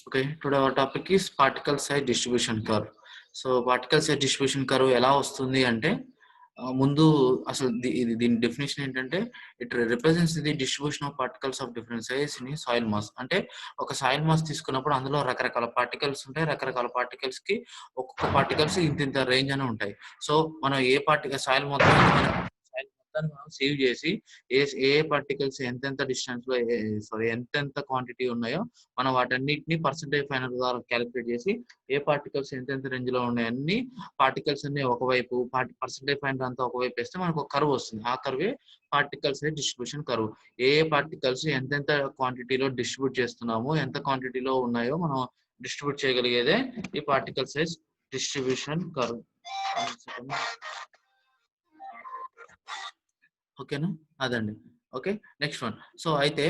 Okay, today our topic is particle size distribution curve. So particle size distribution curve ఎలా వస్తుంది అంటే ముందు అసలు దీని డెఫినేషన్ ఏంటంటే it represents the distribution of particles of different size in soil mass. అంటే ఒక సాయిల్ మాస్ తీసుకున్నప్పుడు అందులో రకరకాల పార్టికల్స్ ఉంటాయి. రకరకాల పార్టికల్స్ కి ఒక్కొక్క పార్టికల్స్ ఇంత రేంజ్ అని ఉంటాయి. సో మనం ఏ పార్టికల్ సాయిల్ మొత్తాన్ని మనం సేవ్ చేసి ఏ ఏ పార్టికల్స్ ఎంతెంత డిస్టెన్స్ లో ఎంతెంత క్వాంటిటీ ఉన్నాయో మనం వాటన్నిటిని పర్సెంటేజ్ ఫైనల్ ద్వారా క్యాలిక్యులేట్ చేసి ఏ పార్టికల్స్ ఎంతెంత రేంజ్ లో ఉన్నాయి అన్ని పార్టికల్స్ అన్ని ఒకవైపు పర్సెంటేజ్ ఫైనల్ అంతా ఒకవైపు వేస్తే మనకు ఒక కర్వ్ వస్తుంది. ఆ కర్వే పార్టికల్స్ డిస్ట్రిబ్యూషన్ కర్వ్. ఏ పార్టికల్స్ ఎంతెంత క్వాంటిటీలో డిస్ట్రిబ్యూట్ చేస్తున్నామో ఎంత క్వాంటిటీలో ఉన్నాయో మనం డిస్ట్రిబ్యూట్ చేయగలిగేదే ఈ పార్టికల్ సైజ్ డిస్ట్రిబ్యూషన్ కర్వ్. ఓకేనా, అదండి. Okay, next one. సో అయితే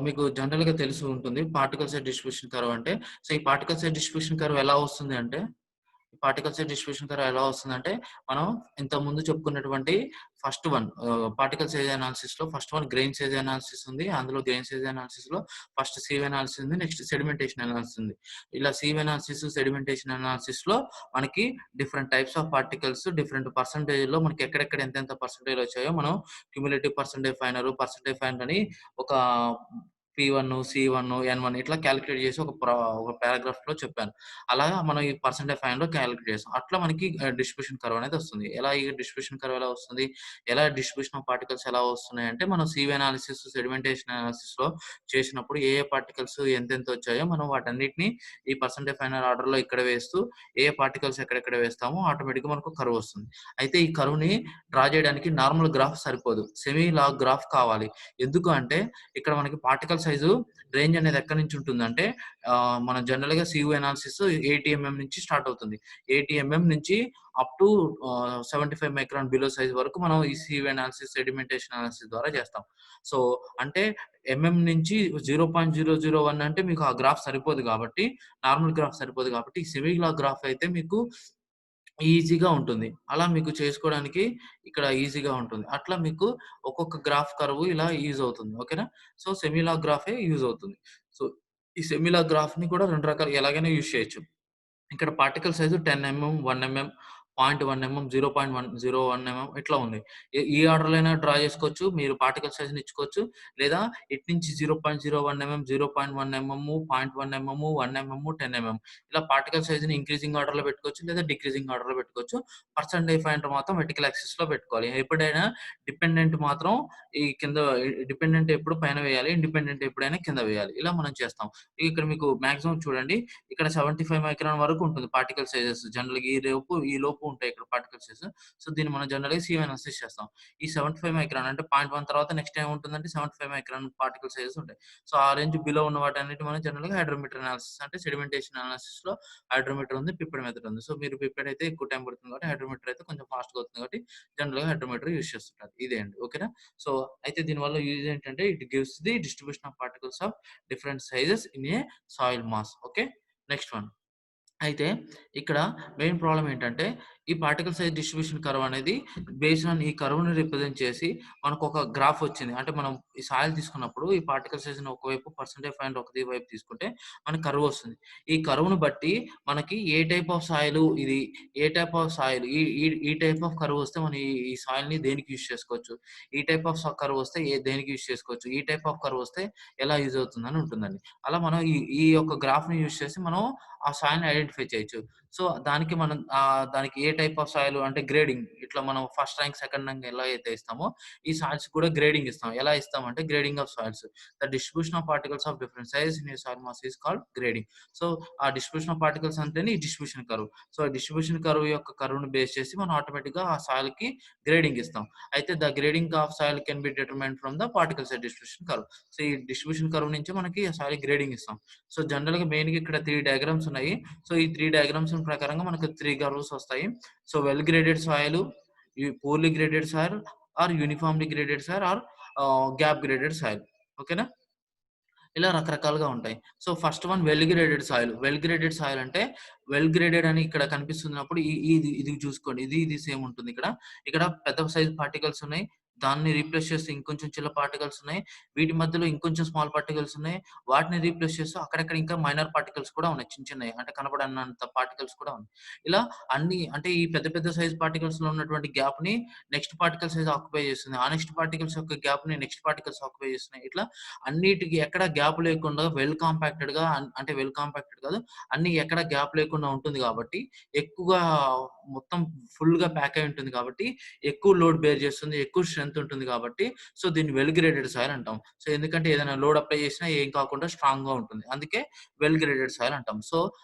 మీకు జనరల్ గా తెలిసి ఉంటుంది పార్టికల్ సైజ్ డిస్ట్రిబ్యూషన్ కర్వ్ అంటే. సో ఈ పార్టికల్ సైజ్ డిస్ట్రిబ్యూషన్ కర్వ్ ఎలా వస్తుంది అంటే, పార్టికల్ సైజ్ డిస్ట్రిబ్యూషన్ కర్వ్ ఎలా వస్తుందంటే మనం ఇంత ముందు చెప్పుకున్నటువంటి first one particle size analysis లో first one grain size analysis ఉంది. అందులో గ్రెయిన్ సైజ్ అనాలిసిస్ లో ఫస్ట్ సీవ్ అనాలిసిస్ ఉంది, నెక్స్ట్ సెడిమెంటేషన్ అనాలిసిస్ ఉంది. ఇలా సీవ్ అనాలిసిస్ సెడిమెంటేషన్ అనాలిసిస్ లో మనకి different types of particles different percentage లో మనకి ఎక్కడెక్కడ ఎంతెంత పర్సంటేజ్ వచ్చాయో మనం క్యూములేటివ్ పర్సంటేజ్ ఫైనల్ అని ఒక P1, C1, N1 ఇట్లా క్యాలిక్యులేట్ చేసి ఒక పారాగ్రాఫ్ లో చెప్పాను. అలా మనం ఈ పర్సెంటేజ్ ఫైవ్ లో క్యాలిక్యులేట్ చేస్తాం. అట్లా మనకి డిస్ట్రిబ్యూషన్ కర్వ్ అనేది వస్తుంది. ఎలా ఈ డిస్ట్రిబ్యూషన్ కర్వ్ ఎలా వస్తుంది, ఎలా డిస్ట్రిబ్యూషన్ ఆఫ్ పార్టికల్స్ ఎలా వస్తున్నాయి అంటే మనం సివి అనాలిసిస్ సెడిమెంటేషన్ అనాలిసిస్ లో చేసినప్పుడు ఏ ఏ పార్టికల్స్ ఎంతెంత వచ్చాయో మనం వాటన్నిటిని ఈ పర్సెంటేజ్ ఫైనల్ ఆర్డర్ లో ఇక్కడ వేస్తూ ఏ పార్టికల్స్ ఎక్కడెక్కడ వేస్తామో ఆటోమేటిక్ గా మనకు కర్వ్ వస్తుంది. అయితే ఈ కర్వ్ ని డ్రా చేయడానికి నార్మల్ గ్రాఫ్ సరిపోదు, సెమీ లాగ్ గ్రాఫ్ కావాలి. ఎందుకు అంటే ఇక్కడ మనకి పార్టికల్ సైజు రేంజ్ అనేది ఎక్కడి నుంచి ఉంటుందంటే మనం జనరల్ గా సియు అనాలిసిస్ 80 mm నుంచి స్టార్ట్ అవుతుంది. 80 mm నుంచి up to 75 micron below size వరకు మనం ఈ సియు అనాలిసిస్ సెడిమెంటేషన్ అనాలిసిస్ ద్వారా చేస్తాం. సో అంటే నుంచి 0.001 అంటే మీకు ఆ గ్రాఫ్ సరిపోదు కాబట్టి, నార్మల్ గ్రాఫ్ సరిపోదు కాబట్టి సెమీ లాగ్ గ్రాఫ్ అయితే మీకు ఈజీగా ఉంటుంది. అలా మీకు చేసుకోవడానికి ఇక్కడ ఈజీగా ఉంటుంది. అట్లా మీకు ఒక్కొక్క గ్రాఫ్ కర్వ్ ఇలా యూజ్ అవుతుంది. ఓకేనా. సో సెమీలాగ్ గ్రాఫే యూజ్ అవుతుంది. సో ఈ సెమీలాగ్ గ్రాఫ్‌ని కూడా 2 రకాలు ఎలాగైనా యూజ్ చేయొచ్చు. ఇక్కడ particle size 10 mm, 1 mm, 0.1 mm, 0.101 mm ఇట్లా ఉంది. ఈ ఆర్డర్‌లో అయినా డ్రా చేసుకోవచ్చు. మీరు పార్టికల్ సైజ్‌ని ఇచ్చుకోవచ్చు. లేదా ఇటు నుంచి 0.01 mm, 0.1 mm, 0.1 mm, 1 mm, 10 mm ఇలా పార్టికల్ సైజ్‌ని ఇంక్రీజింగ్ ఆర్డర్‌లో పెట్టుకోవచ్చు. లేదా డిక్రీజింగ్ ఆర్డర్‌లో పెట్టుకోవచ్చు. పర్సెంటేజ్ ఫైండర్ మాత్రం వెర్టికల్ యాక్సిస్‌లో పెట్టుకోవాలి. ఎప్పుడైనా డిపెండెంట్ మాత్రం ఈ కింద డిపెండెంట్ ఎప్పుడు పైన వేయాలి, ఇండిపెండెంట్ ఎప్పుడైనా కింద వేయాలి. ఇలా మనం చేస్తాం. ఇక్కడ మీకు మాక్సిమం చూడండి, ఇక్కడ 75 మైక్రాన్ వరకు ఉంటుంది పార్టికల్ సైజెస్. జనరల్‌గా ఈ లోపు ఉంటాయి ఇక్కడ పార్టికల్ సైజెస్. సో దీన్ని మనం జనరల్‌గా సీఎం అనాలిసిస్ చేస్తాం. ఈ 75 మైక్రాన్ అంటే 0.1 తర్వాత నెక్స్ట్ ఏముంటుందంటే 75 మైక్రాన్ పార్టికల్ సైజెస్ ఉంటాయి. సో ఆ రేంజ్ బిలో ఉన్న వాటన్నిటిని మనం జనరల్‌గా హైడ్రోమీటర్ అనాలిసిస్ అంటే సెడిమెంటేషన్ అనాలిసిస్‌లో హైడ్రోమీటర్ ఉంది, పిప్పెడ్ మెథడ్ ఉంది. సో మీరు పిప్పెడ్ అయితే ఎక్కువ టైం పడుతుంది కాబట్టి, హైడ్రోమీటర్ అయితే కొంచెం ఫాస్ట్‌గా అవుతుంది కాబట్టి జనరల్‌గా హైడ్రోమీటర్ యూజ్ చేస్తుంటారు. ఇదే అండి. ఓకేనా. సో అయితే దీనివల్ల యూజ్ ఏంటంటే it gives the distribution of particles of different sizes in a soil mass. Okay, next one. అయితే ఇక్కడ మెయిన్ ప్రాబ్లమ్ ఏంటంటే ఈ పార్టికల్ సైజ్ డిస్ట్రిబ్యూషన్ కర్వ్ అనేది బేస్డ్ ఆన్ ఈ కర్వ్‌ని రిప్రజెంట్ చేసి మనకు ఒక గ్రాఫ్ వచ్చింది. అంటే మనం ఈ సాయిల్ తీసుకున్నప్పుడు ఈ పార్టికల్ సైజ్‌ని ఒకవైపు పర్సెంటేజ్ ఫైండ్ ఒకది వైపు తీసుకుంటే మనకు కర్వ్ వస్తుంది. ఈ కర్వ్‌ని బట్టి మనకి ఏ టైప్ ఆఫ్ సాయిల్ ఇది, ఏ టైప్ ఆఫ్ సాయిల్ ఈ ఈ ఈ టైప్ ఆఫ్ కర్వ్ వస్తే మనం ఈ సాయిల్‌ని దేనికి యూజ్ చేసుకోవచ్చు, ఈ టైప్ ఆఫ్ కర్వ్ వస్తే దేనికి యూజ్ చేసుకోవచ్చు, ఈ టైప్ ఆఫ్ కర్వ్ వస్తే ఎలా యూజ్ అవుతుందని ఉంటుందండి. అలా మనం ఈ ఈ యొక్క గ్రాఫ్‌ని యూజ్ చేసి మనం ఆ సాయిల్‌ని ఐడెంటిఫై చేయొచ్చు. సో దానికి మనం దానికి ఏ టైప్ ఆఫ్ సాయిల్ అంటే గ్రేడింగ్ ఇట్లా మనం ఫస్ట్ ర్యాంక్, సెకండ్ ర్యాంక్ ఎలా అయితే ఇస్తామో ఈ సాయిల్స్ కూడా గ్రేడింగ్ ఇస్తాం. ఎలా ఇస్తామంటే grading of soils. The distribution of particles of different size in a soil mass is called grading. So ఆ డిస్ట్రిబ్యూషన్ ఆఫ్ పార్టికల్స్ అంటేనే ఈ distribution curve. So distribution curve యొక్క కర్వ్‌ని బేస్ చేసి మనం ఆటోమేటిక్‌గా ఆ సాయిల్‌కి గ్రేడింగ్ ఇస్తాం. అయితే the grading of soil can be determined from the particle size distribution curve. So ఈ డిస్ట్రిబ్యూషన్ కర్వ్ నుంచి మనకి ఆ సాయిల్ గ్రేడింగ్ ఇస్తాం. సో జనరల్‌గా మెయిన్‌గా ఇక్కడ 3 డయాగ్రామ్స్ ఉన్నాయి. సో ఈ 3 డయాగ్రామ్స్ ప్రకారంగా మనకు 3 కర్వ్స్ వస్తాయి. So well graded soil, poorly graded soil, or uniformly graded soil, or gap graded soil. ఓకేనా. ఇలా రకరకాలుగా ఉంటాయి. So first one well graded soil. Well graded soil అంటే వెల్ గ్రేడెడ్ అని ఇక్కడ కనిపిస్తున్నప్పుడు ఇది చూసుకోండి. ఇది సేమ్ ఉంటుంది ఇక్కడ. ఇక్కడ పెద్ద సైజ్ పార్టికల్స్ ఉన్నాయి. దాన్ని రీప్లేస్ చేస్తే ఇంకొంచెం చిన్న పార్టికల్స్ ఉన్నాయి. వీటి మధ్యలో ఇంకొంచెం స్మాల్ పార్టికల్స్ ఉన్నాయి. వాటిని రీప్లేస్ చేస్తూ అక్కడక్కడ ఇంకా మైనర్ పార్టికల్స్ కూడా ఉన్నాయి. చిన్నయి అంటే కనపడనంత పార్టికల్స్ కూడా ఉన్నాయి. ఇలా అన్ని అంటే ఈ పెద్ద పెద్ద సైజ్ పార్టికల్స్‌లో ఉన్నటువంటి గ్యాప్‌ని నెక్స్ట్ పార్టికల్ సైజ్ ఆక్యుపై చేస్తుంది. ఆ నెక్స్ట్ పార్టికల్స్ యొక్క గ్యాప్‌ని నెక్స్ట్ పార్టికల్స్ ఆక్యుపై చేస్తున్నాయి. ఇట్లా అన్నిటికి ఎక్కడ గ్యాప్ లేకుండా వెల్ కాంపాక్టెడ్‌గా అంటే వెల్ కాంపాక్టెడ్ కాదు. అన్ని ఎక్కడ గ్యాప్ లేకుండా ఉంటుంది కాబట్టి ఎక్కువగా మొత్తం ఫుల్‌గా ప్యాక్ అయి ఉంటుంది కాబట్టి ఎక్కువ లోడ్ బేర్ చేస్తుంది. ఎక్కువ స్ట్రెంత్ ఉంటుంది కాబట్టి సో దీన్ని వెల్ గ్రేడెడ్ సాయిల్ అంటాం. సో ఎందుకంటే ఏదైనా లోడ్ అప్లై చేసినా ఏం కాకుండా స్ట్రాంగ్‌గా ఉంటుంది. అందుకే వెల్ గ్రేడెడ్ సాయిల్ అంటాం. So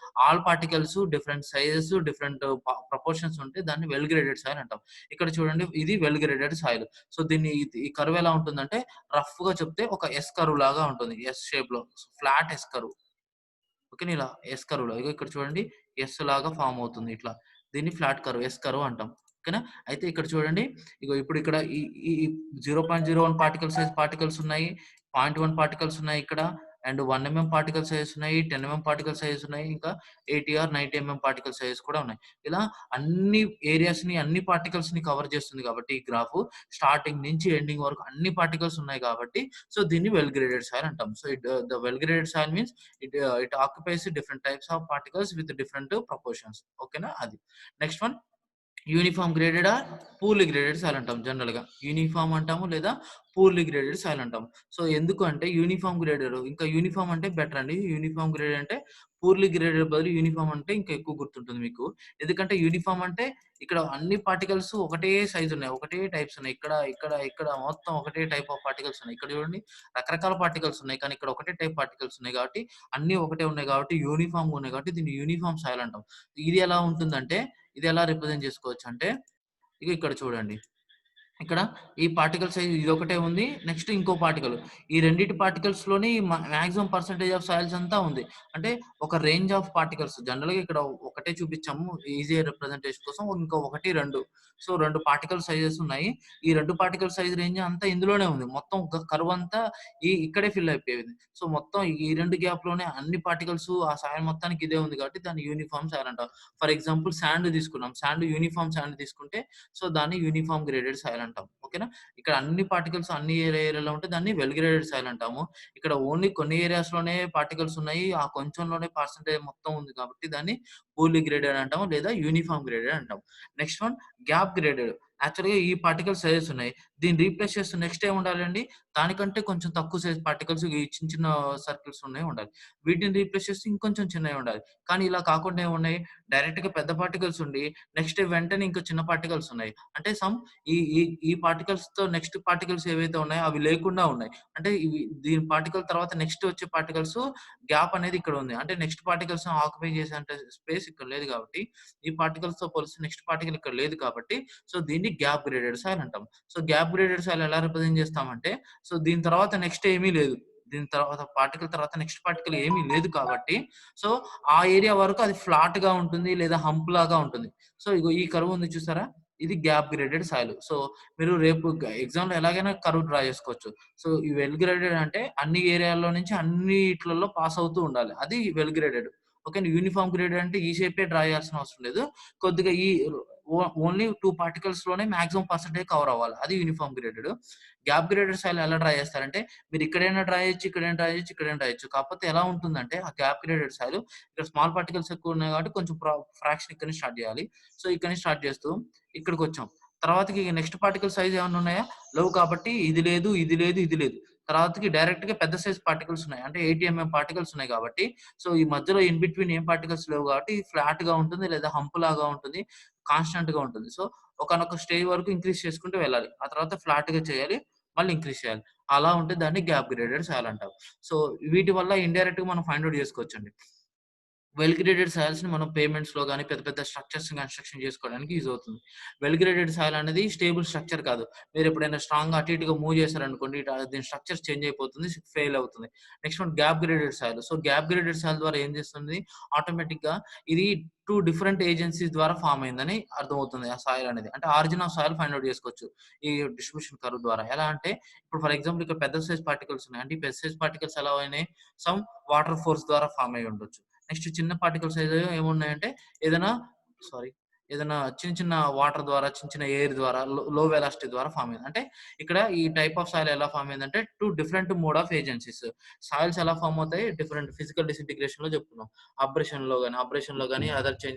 all particles different sizes, different proportions ఉంటే దాన్ని వెల్ గ్రేడెడ్ సాయిల్ అంటాం. ఇక్కడ చూడండి ఇది వెల్ గ్రేడెడ్ సాయిల్. సో దీన్ని ఈ కర్వ్ ఎలా ఉంటుందంటే రఫ్‌గా చెప్తే ఒక ఎస్ కర్వ్ లాగా ఉంటుంది. ఎస్ షేప్‌లో ఫ్లాట్ ఎస్ కర్వ్. ఓకేనా? ఇలా ఎస్ కర్వ్‌లో ఇగో ఇక్కడ చూడండి ఎస్ లాగా ఫార్మ్ అవుతుంది ఇట్లా. దీన్ని ఫ్లాట్ కర్వ్, ఎస్ కర్వ్ అంటాం. ఓకేనా? అయితే ఇక్కడ చూడండి ఇగో ఇప్పుడు ఇక్కడ ఈ ఈ 0.01 పార్టికల్ సైజ్ పార్టికల్స్ ఉన్నాయి. 0.1 పార్టికల్స్ ఉన్నాయి ఇక్కడ. అండ్ 1 పార్టికల్ సైజెస్ ఉన్నాయి. 10 పార్టికల్ సైజెస్ ఉన్నాయి. ఇంకా 80 ఆర్ 90 పార్టికల్ సైజెస్ కూడా ఉన్నాయి. ఇలా అన్ని ఏరియాస్‌ని, అన్ని పార్టికల్స్‌ని కవర్ చేస్తుంది కాబట్టి ఈ గ్రాఫ్ స్టార్టింగ్ నుంచి ఎండింగ్ వరకు అన్ని పార్టికల్స్ ఉన్నాయి కాబట్టి సో దీన్ని వెల్ గ్రేడెడ్ సాయిల్ అంటాం. So the well graded soil means it occupies different types of particles with different proportions. ఓకేనా? అది. Next one uniform graded or poorly graded soil అంటాం జనరల్‌గా. యూనిఫార్మ్ అంటాము లేదా పూర్లీ గ్రేడెడ్ సాయిల్ అంటాం. So ఎందుకు అంటే యూనిఫార్మ్ గ్రేడెడ్ ఇంకా యూనిఫార్మ్ అంటే బెటర్ అండి. యూనిఫార్మ్ గ్రేడెడ్ అంటే పూర్లీ గ్రేడెడ్ బదులు యూనిఫార్మ్ అంటే ఇంకా ఎక్కువ గుర్తుంటుంది మీకు. ఎందుకంటే యూనిఫార్మ్ అంటే ఇక్కడ అన్ని పార్టికల్స్ ఒకటే సైజ్ ఉన్నాయి. ఒకటే టైప్స్ ఉన్నాయి. ఇక్కడ మొత్తం ఒకటే టైప్ ఆఫ్ పార్టికల్స్ ఉన్నాయి. ఇక్కడ చూడండి రకరకాల పార్టికల్స్ ఉన్నాయి. కానీ ఇక్కడ ఒకటే టైప్ పార్టికల్స్ ఉన్నాయి కాబట్టి అన్నీ ఒకటే ఉన్నాయి కాబట్టి యూనిఫార్మ్‌గా ఉన్నాయి కాబట్టి దీన్ని యూనిఫార్మ్ సాయిల్ అంటాం. ఇది ఎలా ఉంటుందంటే ఇది ఎలా రిప్రజెంట్ చేసుకోవచ్చు అంటే ఇగో ఇక్కడ చూడండి. ఇక్కడ ఈ పార్టికల్ సైజ్ ఇదొకటే ఉంది. నెక్స్ట్ ఇంకో పార్టికల్. ఈ రెండిటి పార్టికల్స్‌లోని మాక్సిమం పర్సెంటేజ్ ఆఫ్ సాయిల్స్ అంతా ఉంది. అంటే ఒక రేంజ్ ఆఫ్ పార్టికల్స్ జనరల్‌గా ఇక్కడ ఒకటే చూపించాము. ఈజీ రిప్రజెంటేషన్ కోసం. ఇంకా 1, 2 సో 2 పార్టికల్ సైజెస్ ఉన్నాయి. ఈ 2 పార్టికల్ సైజ్ రేంజ్ అంతా ఇందులోనే ఉంది. మొత్తం ఒక కర్వ్ అంతా ఇక్కడే ఫిల్ అయిపోయింది. సో మొత్తం ఈ 2 గ్యాప్‌లోనే అన్ని పార్టికల్స్ ఆ సాయిల్ మొత్తానికి ఇదే ఉంది కాబట్టి దాన్ని యూనిఫార్మ్ సాయిల్ అంటాం. ఫర్ ఎగ్జాంపుల్ సాండ్ తీసుకున్నాం. యూనిఫార్మ్ సాండ్ తీసుకుంటే సో దాన్ని యూనిఫార్మ్ గ్రేడెడ్ సాయిల్ అంటాం. ఓకేనా? ఇక్కడ అన్ని పార్టికల్స్ అన్ని ఏరియాలో ఉంటే దాన్ని వెల్ గ్రేడెడ్ సాయిల్ అంటాము. ఇక్కడ ఓన్లీ కొన్ని ఏరియాస్‌లోనే పార్టికల్స్ ఉన్నాయి. ఆ కొంచెంలోనే పర్సెంటేజ్ మొత్తం ఉంది కాబట్టి దాన్ని పూర్లీ గ్రేడెడ్ అంటాము లేదా యూనిఫార్మ్ గ్రేడెడ్ అంటాం. Next one gap graded. యాక్చువల్‌గా ఈ పార్టికల్ సైజెస్ ఉన్నాయి. దీన్ని రీప్లేస్ చేస్తే నెక్స్ట్ ఏం ఉండాలండి? దానికంటే కొంచెం తక్కువ సైజ్ పార్టికల్స్ ఈ చిన్న చిన్న సర్కిల్స్ ఉన్నయి ఉండాలి. వీటిని రీప్లేస్ చేస్తే ఇంకొంచెం చిన్నవి ఉండాలి. కానీ ఇలా కాకుండా ఏమున్నాయి? డైరెక్ట్‌గా పెద్ద పార్టికల్స్ ఉండి నెక్స్ట్ వెంటనే ఇంకా చిన్న పార్టికల్స్ ఉన్నాయి. అంటే ఈ ఈ ఈ పార్టికల్స్‌తో నెక్స్ట్ పార్టికల్స్ ఏవైతే ఉన్నాయో అవి లేకుండా ఉన్నాయి. అంటే దీని పార్టికల్ తర్వాత నెక్స్ట్ వచ్చే పార్టికల్స్ గ్యాప్ అనేది ఇక్కడ ఉంది. అంటే నెక్స్ట్ పార్టికల్స్‌ని ఆక్యుపై చేసేంత స్పేస్ ఇక్కడ లేదు కాబట్టి ఈ పార్టికల్స్‌తో పోలిస్తే నెక్స్ట్ పార్టికల్ ఇక్కడ లేదు కాబట్టి సో దీన్ని గ్యాప్ గ్రేడెడ్ సాయిల్ అంటాం. సో గ్యాప్ గ్రేడెడ్ సాయిల్ ఎలా రిప్రజెంట్ చేస్తామంటే సో దీని తర్వాత నెక్స్ట్ ఏమీ లేదు. దీని తర్వాత పార్టికల్ తర్వాత నెక్స్ట్ పార్టికల్ ఏమీ లేదు కాబట్టి సో ఆ ఏరియా వరకు అది ఫ్లాట్‌గా ఉంటుంది లేదా హంప్ లాగా ఉంటుంది. సో ఇగో ఈ కర్వ్ ఉంది చూసారా? ఇది గ్యాప్ గ్రేడెడ్ సాయిల్. సో మీరు రేపు ఎగ్జామ్‌లో ఎలాగైనా కర్వ్ డ్రా చేసుకోవచ్చు. సో ఈ వెల్ గ్రేడెడ్ అంటే అన్ని ఏరియాలో నుంచి అన్నిట్లలో పాస్ అవుతూ ఉండాలి. అది వెల్ గ్రేడెడ్. ఓకేనా? యూనిఫార్మ్ గ్రేడెడ్ అంటే ఈ షేపే డ్రా చేయాల్సిన అవసరం లేదు. కొద్దిగా ఈ ఓన్లీ 2 పార్టికల్స్‌లోనే మాక్సిమం పర్సెంటేజ్ కవర్ అవ్వాలి. అది uniform graded. Gap graded soil ఎలా డ్రా చేస్తారంటే మీరు ఇక్కడైనా డ్రా చేయొచ్చు, ఇక్కడైనా డ్రా చేయొచ్చు, ఇక్కడైనా డ్రా చేయొచ్చు. కాకపోతే ఎలా ఉంటుందంటే ఆ గ్యాప్ గ్రేడెడ్ సాయిల్ ఇక్కడ స్మాల్ పార్టికల్స్ ఎక్కువ ఉన్నాయి కాబట్టి కొంచెం ఫ్రాక్షన్ ఇక్కడి నుంచి స్టార్ట్ చేయాలి. సో ఇక్కడి నుంచి స్టార్ట్ చేస్తూ ఇక్కడికొచ్చాం. తర్వాతకి నెక్స్ట్ పార్టికల్ సైజ్ ఏమన్నా ఉన్నాయా? లేవు కాబట్టి ఇది లేదు, ఇది లేదు, ఇది లేదు. తర్వాతకి డైరెక్ట్‌గా పెద్ద సైజ్ పార్టికల్స్ ఉన్నాయి. అంటే 80 పార్టికల్స్ ఉన్నాయి కాబట్టి సో ఈ మధ్యలో ఇన్ బిట్వీన్ ఏం పార్టికల్స్ లేవు కాబట్టి ఫ్లాట్‌గా ఉంటుంది లేదా హంప్ లాగా ఉంటుంది. కాన్స్టాంట్‌గా ఉంటుంది. సో ఒకానొక స్టేజ్ వరకు ఇంక్రీజ్ చేసుకుంటూ వెళ్ళాలి. ఆ తర్వాత ఫ్లాట్‌గా చేయాలి. మళ్ళీ ఇంక్రీజ్ చేయాలి. అలా ఉంటే దాన్ని గ్యాప్ గ్రేడెడ్ సాయిల్ అంటాం. సో వీటి వల్ల ఇండైరెక్ట్‌గా మనం ఫైండ్ ఔట్ చేసుకోవచ్చండి. వెల్ గ్రేడెడ్ సాయిల్స్‌ని మనం పేమెంట్స్‌లో గాని, పెద్ద పెద్ద స్ట్రక్చర్స్‌ని కన్‌స్ట్రక్షన్ చేసుకోవడానికి యూజ్ అవుతుంది. వెల్ గ్రేడెడ్ సాయిల్ అనేది స్టేబుల్ స్ట్రక్చర్ కాదు. మీరెప్పుడైనా స్ట్రాంగ్‌గా అటు ఇటుగా మూవ్ చేశారనుకోండి, దీని స్ట్రక్చర్ చేంజ్ అయిపోతుంది. ఫెయిల్ అవుతుంది. Next one gap graded soil. So gap graded soil ద్వారా ఏం చేస్తుంది? ఆటోమేటిక్‌గా ఇది 2 డిఫరెంట్ ఏజెన్సీస్ ద్వారా ఫార్మ్ అయిందని అర్థమవుతుంది ఆ సాయిల్ అనేది. అంటే origin of soil find out చేసుకోవచ్చు. ఈ డిస్ట్రిబ్యూషన్ కర్వ్ ద్వారా. ఎలా అంటే ఇప్పుడు ఫర్ ఎగ్జాంపుల్ ఇక్కడ పెద్ద సైజ్ పార్టికల్స్ ఉన్నాయి. అంటే ఈ పెద్ద సైజ్ పార్టికల్స్ ఎలా అయినాయి? సమ్ వాటర్ ఫోర్స్ ద్వారా ఫార్మ్ అయ్యి ఉండొచ్చు. నెక్స్ట్ చిన్న పార్టికల్ సైజ్ ఏమున్నాయంటే ఏదైనా సారీ ఏదైనా చిన్న చిన్న వాటర్ ద్వారా, చిన్న చిన్న ఎయిర్ ద్వారా, లో వెలాసిటీ ద్వారా ఫార్మ్ అయింది. అంటే ఇక్కడ ఈ టైప్ ఆఫ్ సాయిల్ ఎలా ఫార్మ్ అయిందంటే 2 different mode of agencies. Soils ఎలా ఫార్మ్ అవుతాయి? డిఫరెంట్ ఫిజికల్ డిసింటిగ్రేషన్‌లో చెప్పుకున్నాం. అబ్రేషన్‌లో గాని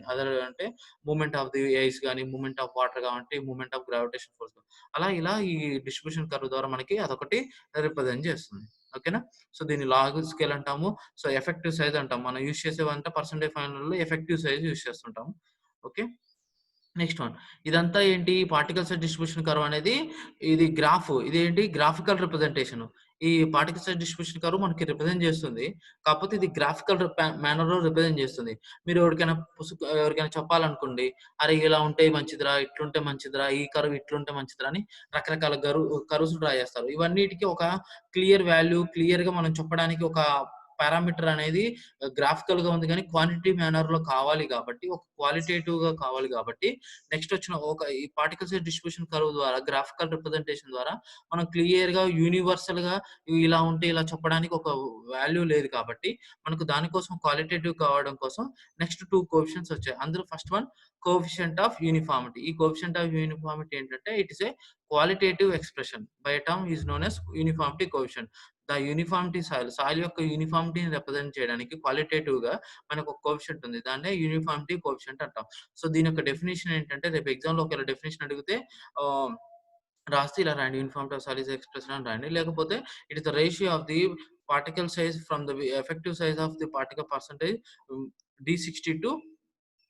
అదర్ అంటే మూవ్‌మెంట్ ఆఫ్ ది ఎయిర్స్ గాని, మూవ్‌మెంట్ ఆఫ్ వాటర్ కాబట్టి, మూవ్‌మెంట్ ఆఫ్ గ్రావిటేషన్ ఫోర్స్. అలా ఇలా ఈ డిస్ట్రిబ్యూషన్ కర్వ్ ద్వారా మనకి అదొకటి రిప్రజెంట్ చేస్తుంది. ఓకేనా? సో దీన్ని లాగ్ స్కేల్ అంటాము. సో ఎఫెక్టివ్ సైజ్ అంటాం. మనం యూజ్ చేసేవంటే పర్సెంటేజ్ ఫైనల్‌లో ఎఫెక్టివ్ సైజ్ యూజ్ చేస్తుంటాము. ఓకే. Next one. ఇదంతా ఏంటి? పార్టికల్ సైజ్ డిస్ట్రిబ్యూషన్ కర్వ్ అనేది ఇది గ్రాఫ్. ఇదేంటి? Graphical representation. ఈ పార్టికల్ సైజ్ డిస్ట్రిబ్యూషన్ కర్వ్ మనకి రిప్రజెంట్ చేస్తుంది. కాకపోతే ఇది గ్రాఫికల్ మేనర్‌లో రిప్రజెంట్ చేస్తుంది. మీరు ఎవరికైనా చెప్పాలనుకోండి, "అరే! ఇలా ఉంటే మంచిదిరా, ఇట్లుంటే మంచిదిరా, ఈ కర్వ్ ఇట్లుంటే మంచిదిరా" అని రకరకాల కర్వ్స్ డ్రా చేస్తారు. ఇవన్నిటికి ఒక క్లియర్ వాల్యూ, క్లియర్‌గా మనం చెప్పడానికి ఒక పారామీటర్ అనేది గ్రాఫికల్‌గా ఉంది గానీ, క్వాంటిటీ మేనర్‌లో కావాలి గాబట్టి, ఒక క్వాలిటేటివ్‌గా కావాలి గాబట్టి, నెక్స్ట్ వచ్చిన ఈ పార్టికల్ సైజ్ డిస్ట్రిబ్యూషన్ కర్వ్ ద్వారా, గ్రాఫికల్ రిప్రజెంటేషన్ ద్వారా మనం క్లియర్‌గా, యూనివర్సల్‌గా ఇలా ఉంటే ఇలా చెప్పడానికి ఒక వాల్యూ లేదు కాబట్టి, మనకు దానికోసం క్వాలిటేటివ్ కావడం కోసం నెక్స్ట్ 2 కోఎఫిషియంట్స్ వచ్చాయి. అందులో first one coefficient of uniformity. ఈ కోఎఫిషియంట్ ఆఫ్ యూనిఫార్మిటీ ఏంటంటే, it is a qualitative expression. By term is known as uniformity coefficient. Uniformity soil యొక్క యూనిఫార్మిటీని రిప్రజెంట్ చేయడానికి క్వాలిటేటివ్‌గా మనకు ఒక కోఎఫిషియంట్ ఉంది. దాన్నే యూనిఫార్మిటీ కోఎఫిషియంట్ అంటాం. సో దీని యొక్క డెఫినిషన్ ఏంటంటే రేపు ఎగ్జామ్‌లో ఒకవేళ డెఫినిషన్ అడిగితే ఆహ్, రాస్తే ఇలా రాయండి. Uniformity of soil is expressed అని రాయండి. లేకపోతే it is the ratio of the particle size from the effective size of the particle percentage D60 to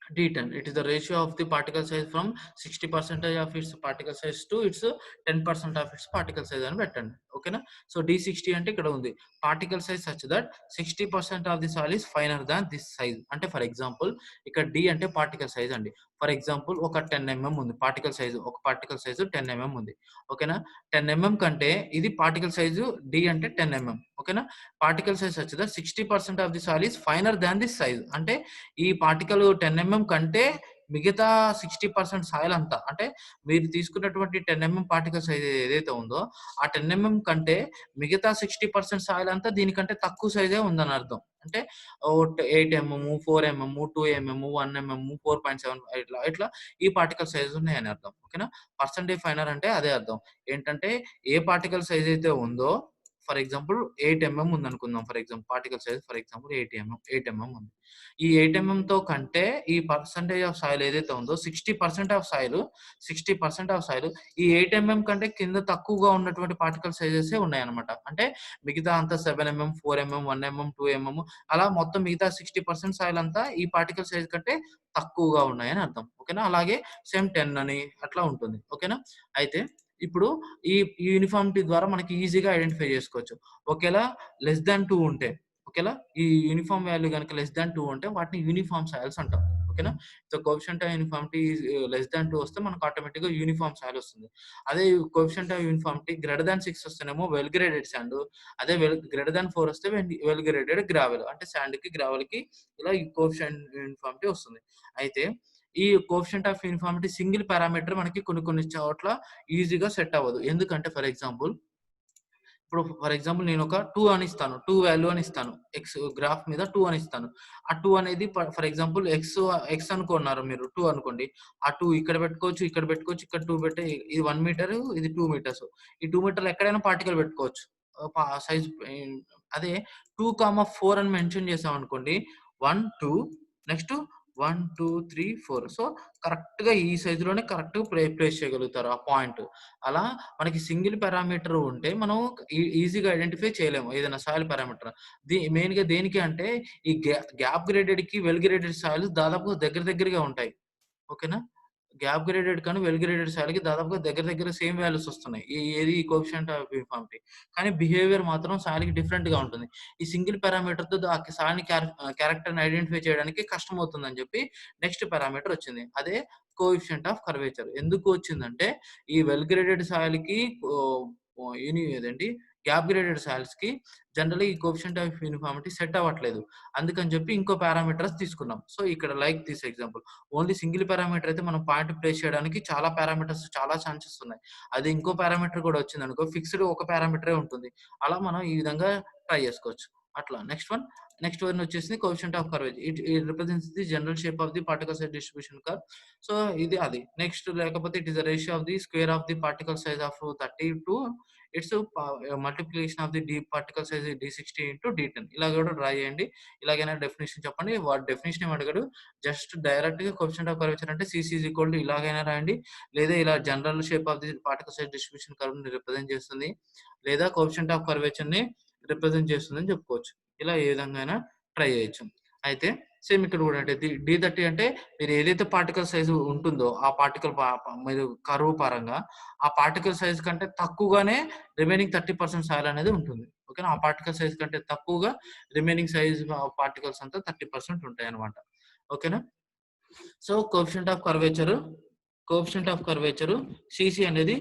D10. It is the ratio of the particle size from 60% of its particle size to its 10% of its particle size అని పెట్టండి. ఓకేనా? So D60 అంటే ఇక్కడ ఉంది. Particle size such that 60% of the soil is finer than this size. అంటే for example ఇక్కడ D అంటే particle size అండి. ఫర్ ఎగ్జాంపుల్ ఒక 10 ఉంది పార్టికల్ సైజ్. ఒక పార్టికల్ సైజ్ 10 ఉంది. ఓకేనా? 10 కంటే ఇది పార్టికల్ సైజ్ D అంటే 10 ఓకేనా? Particle size such that 60% of the soil is finer than this size. అంటే ఈ పార్టికల్ 10 కంటే మిగతా 60% సాయిల్ అంతా అంటే మీరు తీసుకున్నటువంటి 10 పార్టికల్ సైజ్ ఏదైతే ఉందో ఆ 10 కంటే మిగతా 60% సాయిల్ అంతా దీనికంటే తక్కువ సైజే ఉందని అర్థం. అంటే 8 4 2 1 4.7 ఇట్లా ఇట్లా ఈ పార్టికల్ సైజ్ ఉన్నాయని అర్థం. ఓకేనా? పర్సెంటేజ్ ఫైనర్ అంటే అదే అర్థం. ఏంటంటే ఏ పార్టికల్ సైజ్ అయితే ఉందో ఫర్ ఎగ్జాంపుల్ 8 ఉందనుకుందాం. For example particle size for example 8 ఉంది. ఈ 8 కంటే ఈ పర్సెంటేజ్ ఆఫ్ సాయిల్ ఏదైతే ఉందో 60% ఆఫ్ సాయిల్ ఈ 8 కంటే కింద తక్కువగా ఉన్నటువంటి పార్టికల్ సైజెసే ఉన్నాయన్నమాట. అంటే మిగతా అంతా 7 4 1 2 అలా మొత్తం మిగతా 60% సాయిల్ అంతా ఈ పార్టికల్ సైజ్ కంటే తక్కువగా ఉన్నాయని అర్థం. ఓకేనా? అలాగే సేమ్ 10 అని అట్లా ఉంటుంది. ఓకేనా? అయితే ఇప్పుడు ఈ యూనిఫార్మిటీ ద్వారా మనకి ఈజీగా ఐడెంటిఫై చేసుకోవచ్చు. ఒకేళ లెస్ థాన్ 2 ఉంటే ఓకేలా? ఈ యూనిఫార్మ్ వాల్యూ గనుక లెస్ థాన్ 2 ఉంటే వాటిని యూనిఫార్మ్ సాయిల్స్ అంటాం. ఓకేనా? So, coefficient of uniformity is less than 2 వస్తే మనకు ఆటోమేటిక్‌గా యూనిఫార్మ్ సాయిల్ వస్తుంది. అదే coefficient of uniformity greater than 6 వస్తేనేమో వెల్ గ్రేడెడ్ సాండ్. అదే గ్రేటర్ థాన్ 4 వస్తే వెల్ గ్రేడెడ్ గ్రావెల్. అంటే సాండ్‌కి, గ్రావెల్‌కి ఇలా ఈ కోఎఫిషియంట్ యూనిఫార్మిటీ వస్తుంది. అయితే ఈ coefficient of uniformity single parameter మనకి కొన్ని కొన్ని చోట్ల ఈజీగా సెట్ అవ్వదు. ఎందుకంటే ఫర్ ఎగ్జాంపుల్ ఇప్పుడు ఫర్ ఎగ్జాంపుల్ నేనొక 2 అని ఇస్తాను. 2 వాల్యూ అని ఇస్తాను. గ్రాఫ్ మీద 2 అని ఇస్తాను. ఆ 2 అనేది ఫర్ ఎగ్జాంపుల్ ఎక్స్ అనుకున్నారు మీరు 2 అనుకోండి. ఆ 2 ఇక్కడ పెట్టుకోవచ్చు, ఇక్కడ పెట్టుకోవచ్చు, ఇక్కడ 2 పెట్టి ఇది 1 మీటరు, ఇది 2 మీటర్స్. ఈ 2 మీటర్లు ఎక్కడైనా పార్టికల్ పెట్టుకోవచ్చు. సైజ్ అదే 2, 4 అని మెన్షన్ చేసామనుకోండి. 1, 2 నెక్స్ట్ 1, 2, 3, 4 సో, కరెక్ట్‌గా ఈ సైజ్‌లోనే కరెక్ట్‌గా ప్లేస్ చేయగలుగుతారు ఆ పాయింట్. అలా మనకి సింగిల్ పారామీటర్ ఉంటే మనం ఈజీగా ఐడెంటిఫై చేయలేము. ఏదైనా సాయిల్ పారామీటర్. మెయిన్‌గా దేనికి అంటే ఈ గ్యాప్ గ్రేడెడ్‌కి, వెల్ గ్రేడెడ్ సాయిల్స్ దాదాపుగా దగ్గర దగ్గరగా ఉంటాయి. ఓకేనా? గ్యాప్ గ్రేడెడ్ కానీ, వెల్ గ్రేడెడ్ సాయిల్‌కి దాదాపుగా దగ్గర దగ్గర సేమ్ వాల్యూస్ వస్తున్నాయి. ఏది కోఎఫిషియంట్ ఆఫ్ యూనిఫార్మిటీ. కానీ బిహేవియర్ మాత్రం సాయిల్‌కి డిఫరెంట్‌గా ఉంటుంది. ఈ సింగిల్ పారామీటర్‌తో సాయిల్‌ని క్యారెక్టర్‌ని ఐడెంటిఫై చేయడానికి కష్టమవుతుందని చెప్పి నెక్స్ట్ పారామీటర్ వచ్చింది. అదే కోఎఫిషియంట్ ఆఫ్ కర్వేచర్. ఎందుకు వచ్చిందంటే ఈ వెల్ గ్రేడెడ్ సాయిల్‌కి ఓహ్, ఓహ్, ఇదేంటి గ్యాప్ గ్రేడెడ్ సాయిల్స్‌కి జనరల్లీ ఈ కోఎఫిషియంట్ ఆఫ్ యూనిఫార్మిటీ సెట్ అవ్వట్లేదు. అందుకని చెప్పి ఇంకో పారామీటర్స్ తీసుకున్నాం. సో, ఇక్కడ like this example. Only single parameter అయితే మనం పాయింట్ ప్లేస్ చేయడానికి చాలా పారామీటర్స్ చాలా ఛాన్సెస్ ఉన్నాయి. అదే ఇంకో పారామీటర్ కూడా వచ్చిందనుకో ఫిక్స్‌డ్ ఒక పారామీటరే ఉంటుంది. అలా మనం ఈ విధంగా ట్రై చేసుకోవచ్చు. అట్లా. నెక్స్ట్ వన్ వచ్చేసి coefficient of curvature. It represents the general shape of the particle size distribution curve. So ఇది అది. నెక్స్ట్ లేకపోతే it is the ratio of the square of the particle size of 30 to it's multiplication of the particle size D60 into D10. ఇలా కూడా draw చేయండి. ఇలాగైనా definition చెప్పండి. వాడు definition ఏమి అడగడు. జస్ట్ డైరెక్ట్ గా కోఎఫిషియంట్ ఆఫ్ కర్వేచర్ అంటే CC ఈజ్ ఈక్వల్ టు ఇలాగైనా రాయండి, లేదా ఇలా general shape of the particle size distribution curve ని రిప్రజెంట్ చేస్తుంది, లేదా కోఎఫిషియంట్ ఆఫ్ కర్వేచర్ ని రిప్రజెంట్ చేస్తుందని చెప్పుకోవచ్చు. ఇలా ఏ విధంగా అయినా ట్రై చేయొచ్చు. అయితే సేమ్ ఇక్కడ కూడా అంటే D30 అంటే మీరు ఏదైతే పార్టికల్ సైజు ఉంటుందో ఆ పార్టికల్ మీరు కర్వ్ పరంగా ఆ పార్టికల్ సైజ్ కంటే తక్కువగానే రిమైనింగ్ 30% సాయిల్ అనేది ఉంటుంది. ఓకేనా? ఆ పార్టికల్ సైజ్ కంటే తక్కువగా రిమైనింగ్ సైజ్ పార్టికల్స్ అంతా 30% ఉంటాయి అన్నమాట. ఓకేనా? So coefficient of curvature CC అనేది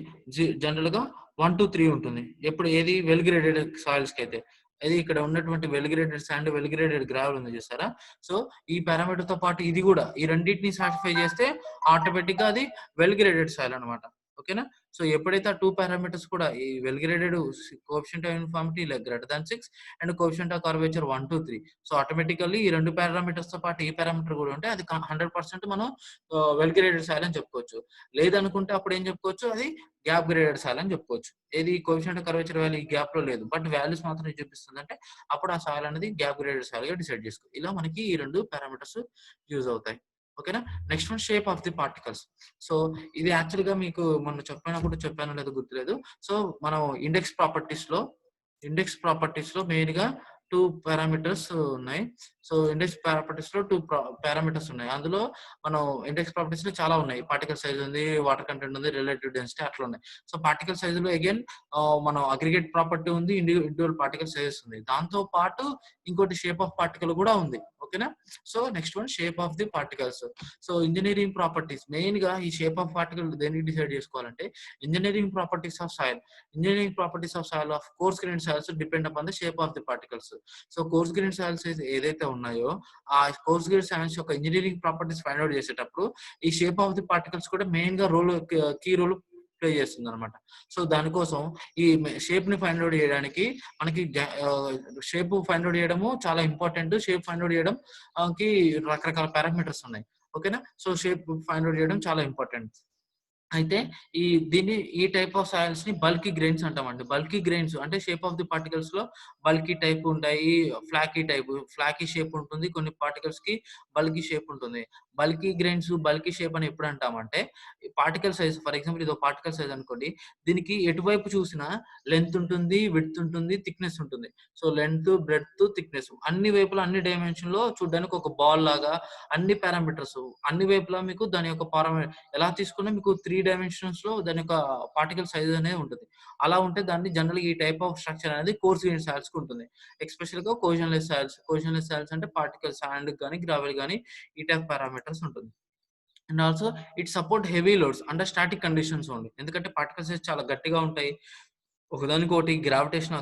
జనరల్ గా 1 to 3 ఉంటుంది. ఎప్పుడు ఏది వెల్ గ్రేడెడ్ సాయిల్స్ కి అయితే. అది ఇక్కడ ఉన్నటువంటి well graded sand, well graded gravel ఉంది చూసారా? సో ఈ పారామీటర్ తో పాటు ఇది కూడా ఈ రెండింటిని సాటిస్ఫై చేస్తే ఆటోమేటిక్ గా అది వెల్ గ్రేడెడ్ సాయిల్ అన్నమాట. ఓకేనా? సో ఎప్పుడైతే ఆ 2 పారామీటర్స్ కూడా ఈ well graded coefficient of uniformity greater than 6 and coefficient of curvature 1 to 3. So automatically ఈ రెండు పారామీటర్స్ తో పాటు ఈ పారామీటర్ కూడా ఉంటే అది 100% మనం వెల్ గ్రేడెడ్ సాయిల్ అని చెప్పుకోవచ్చు. లేదనుకుంటే అప్పుడు ఏం చెప్పుకోవచ్చు, అది గ్యాప్ గ్రేడెడ్ సాయిల్ అని చెప్పుకోవచ్చు. ఏది కోఎఫిషియంట్ కర్వేచర్ వాల్యూ ఈ గ్యాప్ లో లేదు, బట్ వాల్యూస్ మాత్రం ఏం చూపిస్తుంది అంటే అప్పుడు ఆ సాయిల్ అనేది గ్యాప్ గ్రేడెడ్ సాయిల్ గా డిసైడ్ చేసుకో. ఇలా మనకి ఈ రెండు పారామీటర్స్ యూజ్ అవుతాయి. ఓకేనా? Next one shape of the particles. So ఇది యాక్చువల్ గా మీకు మొన్న చెప్పానో లేదో గుర్తులేదు. సో మనం ఇండెక్స్ ప్రాపర్టీస్ లో మెయిన్ గా 2 పారామీటర్స్ ఉన్నాయి. సో ఇండెక్స్ ప్రాపర్టీస్ లో 2 పారామీటర్స్ ఉన్నాయి. అందులో మనం ఇండెక్స్ ప్రాపర్టీస్ లో చాలా ఉన్నాయి. పార్టికల్ సైజ్ ఉంది, వాటర్ కంటెంట్ ఉంది, రిలేటివ్ డెన్సిటీ అట్లా ఉన్నాయి. సో పార్టికల్ సైజ్ లో అగైన్ మనం అగ్రిగేట్ ప్రాపర్టీ ఉంది, ఇండివిజువల్ పార్టికల్ సైజెస్ ఉంది. దాంతో పాటు ఇంకోటి షేప్ ఆఫ్ పార్టికల్ కూడా ఉంది. ఓకేనా? So next one shape of the particles. So engineering properties main గా ఈ షేప్ ఆఫ్ పార్టికల్ దేనికి డిసైడ్ చేసుకోవాలంటే engineering properties of soil of course grained soils depend upon the shape of the particles. So course grained soils ఏదైతే ఉన్నాయో ఆ course grained soils యొక్క engineering properties find out చేసేటప్పుడు ఈ షేప్ ఆఫ్ ది పార్టికల్స్ కూడా main గా key role play చేస్తుంది అనమాట. సో దానికోసం ఈ షేప్ ని ఫైండ్ అవుట్ చేయడానికి మనకి షేప్ ఫైండ్ అవుట్ చేయడము చాలా ఇంపార్టెంట్. షేప్ ఫైండ్ అవుట్ చేయడం కి రకరకాల పారామీటర్స్ ఉన్నాయి. ఓకేనా? సో షేప్ ఫైండ్ అవుట్ చేయడం చాలా ఇంపార్టెంట్. అయితే ఈ టైప్ ఆఫ్ సాయిల్స్ ని బల్కీ గ్రెయిన్స్ అంటామండి. బల్కీ గ్రెయిన్స్ అంటే షేప్ ఆఫ్ ది పార్టికల్స్ లో బల్కీ టైప్ ఉంటాయి, ఫ్లాకీ షేప్ ఉంటుంది, కొన్ని పార్టికల్స్ కి బల్కీ షేప్ ఉంటుంది. బల్కీ షేప్ అని ఎప్పుడు అంటామంటే పార్టికల్ సైజ్, ఫర్ ఎగ్జాంపుల్ ఇది పార్టికల్ సైజ్ అనుకోండి, దీనికి ఎటువైపు చూసినా లెంత్ ఉంటుంది, విడ్త్ ఉంటుంది, థిక్నెస్ ఉంటుంది. సో లెంత్, బ్రెడ్త్, థిక్నెస్ అన్ని వైపులా అన్ని డైమెన్షన్ లో చూడడానికి ఒక బాల్ లాగా అన్ని పారామీటర్స్ అన్ని వైపులా మీకు దాని యొక్క ఎలా తీసుకున్నా మీకు 3 డైమెన్షన్స్ లో దాని యొక్క పార్టికల్ సైజ్ అనేది ఉంటుంది. అలా ఉంటే దాన్ని జనరల్ ఈ టైప్ ఆఫ్ స్ట్రక్చర్ అనేది కోర్స్ గ్రెయిన్డ్ సాయిల్స్ కి ఉంటుంది. ఎస్పెషల్ గా కోహెషన్లెస్ సాయిల్స్ అంటే పార్టికల్ శాండ్ గానీ గ్రావెల్ గానీ ఈ టైప్ పారామీటర్స్ ఉంటుంది. And also it support heavy loads under static conditions only. ఎందుకంటే పార్టికల్ సైజ్ చాలా గట్టిగా ఉంటాయి. ఒకదానికొకటి గ్రావిటేషన్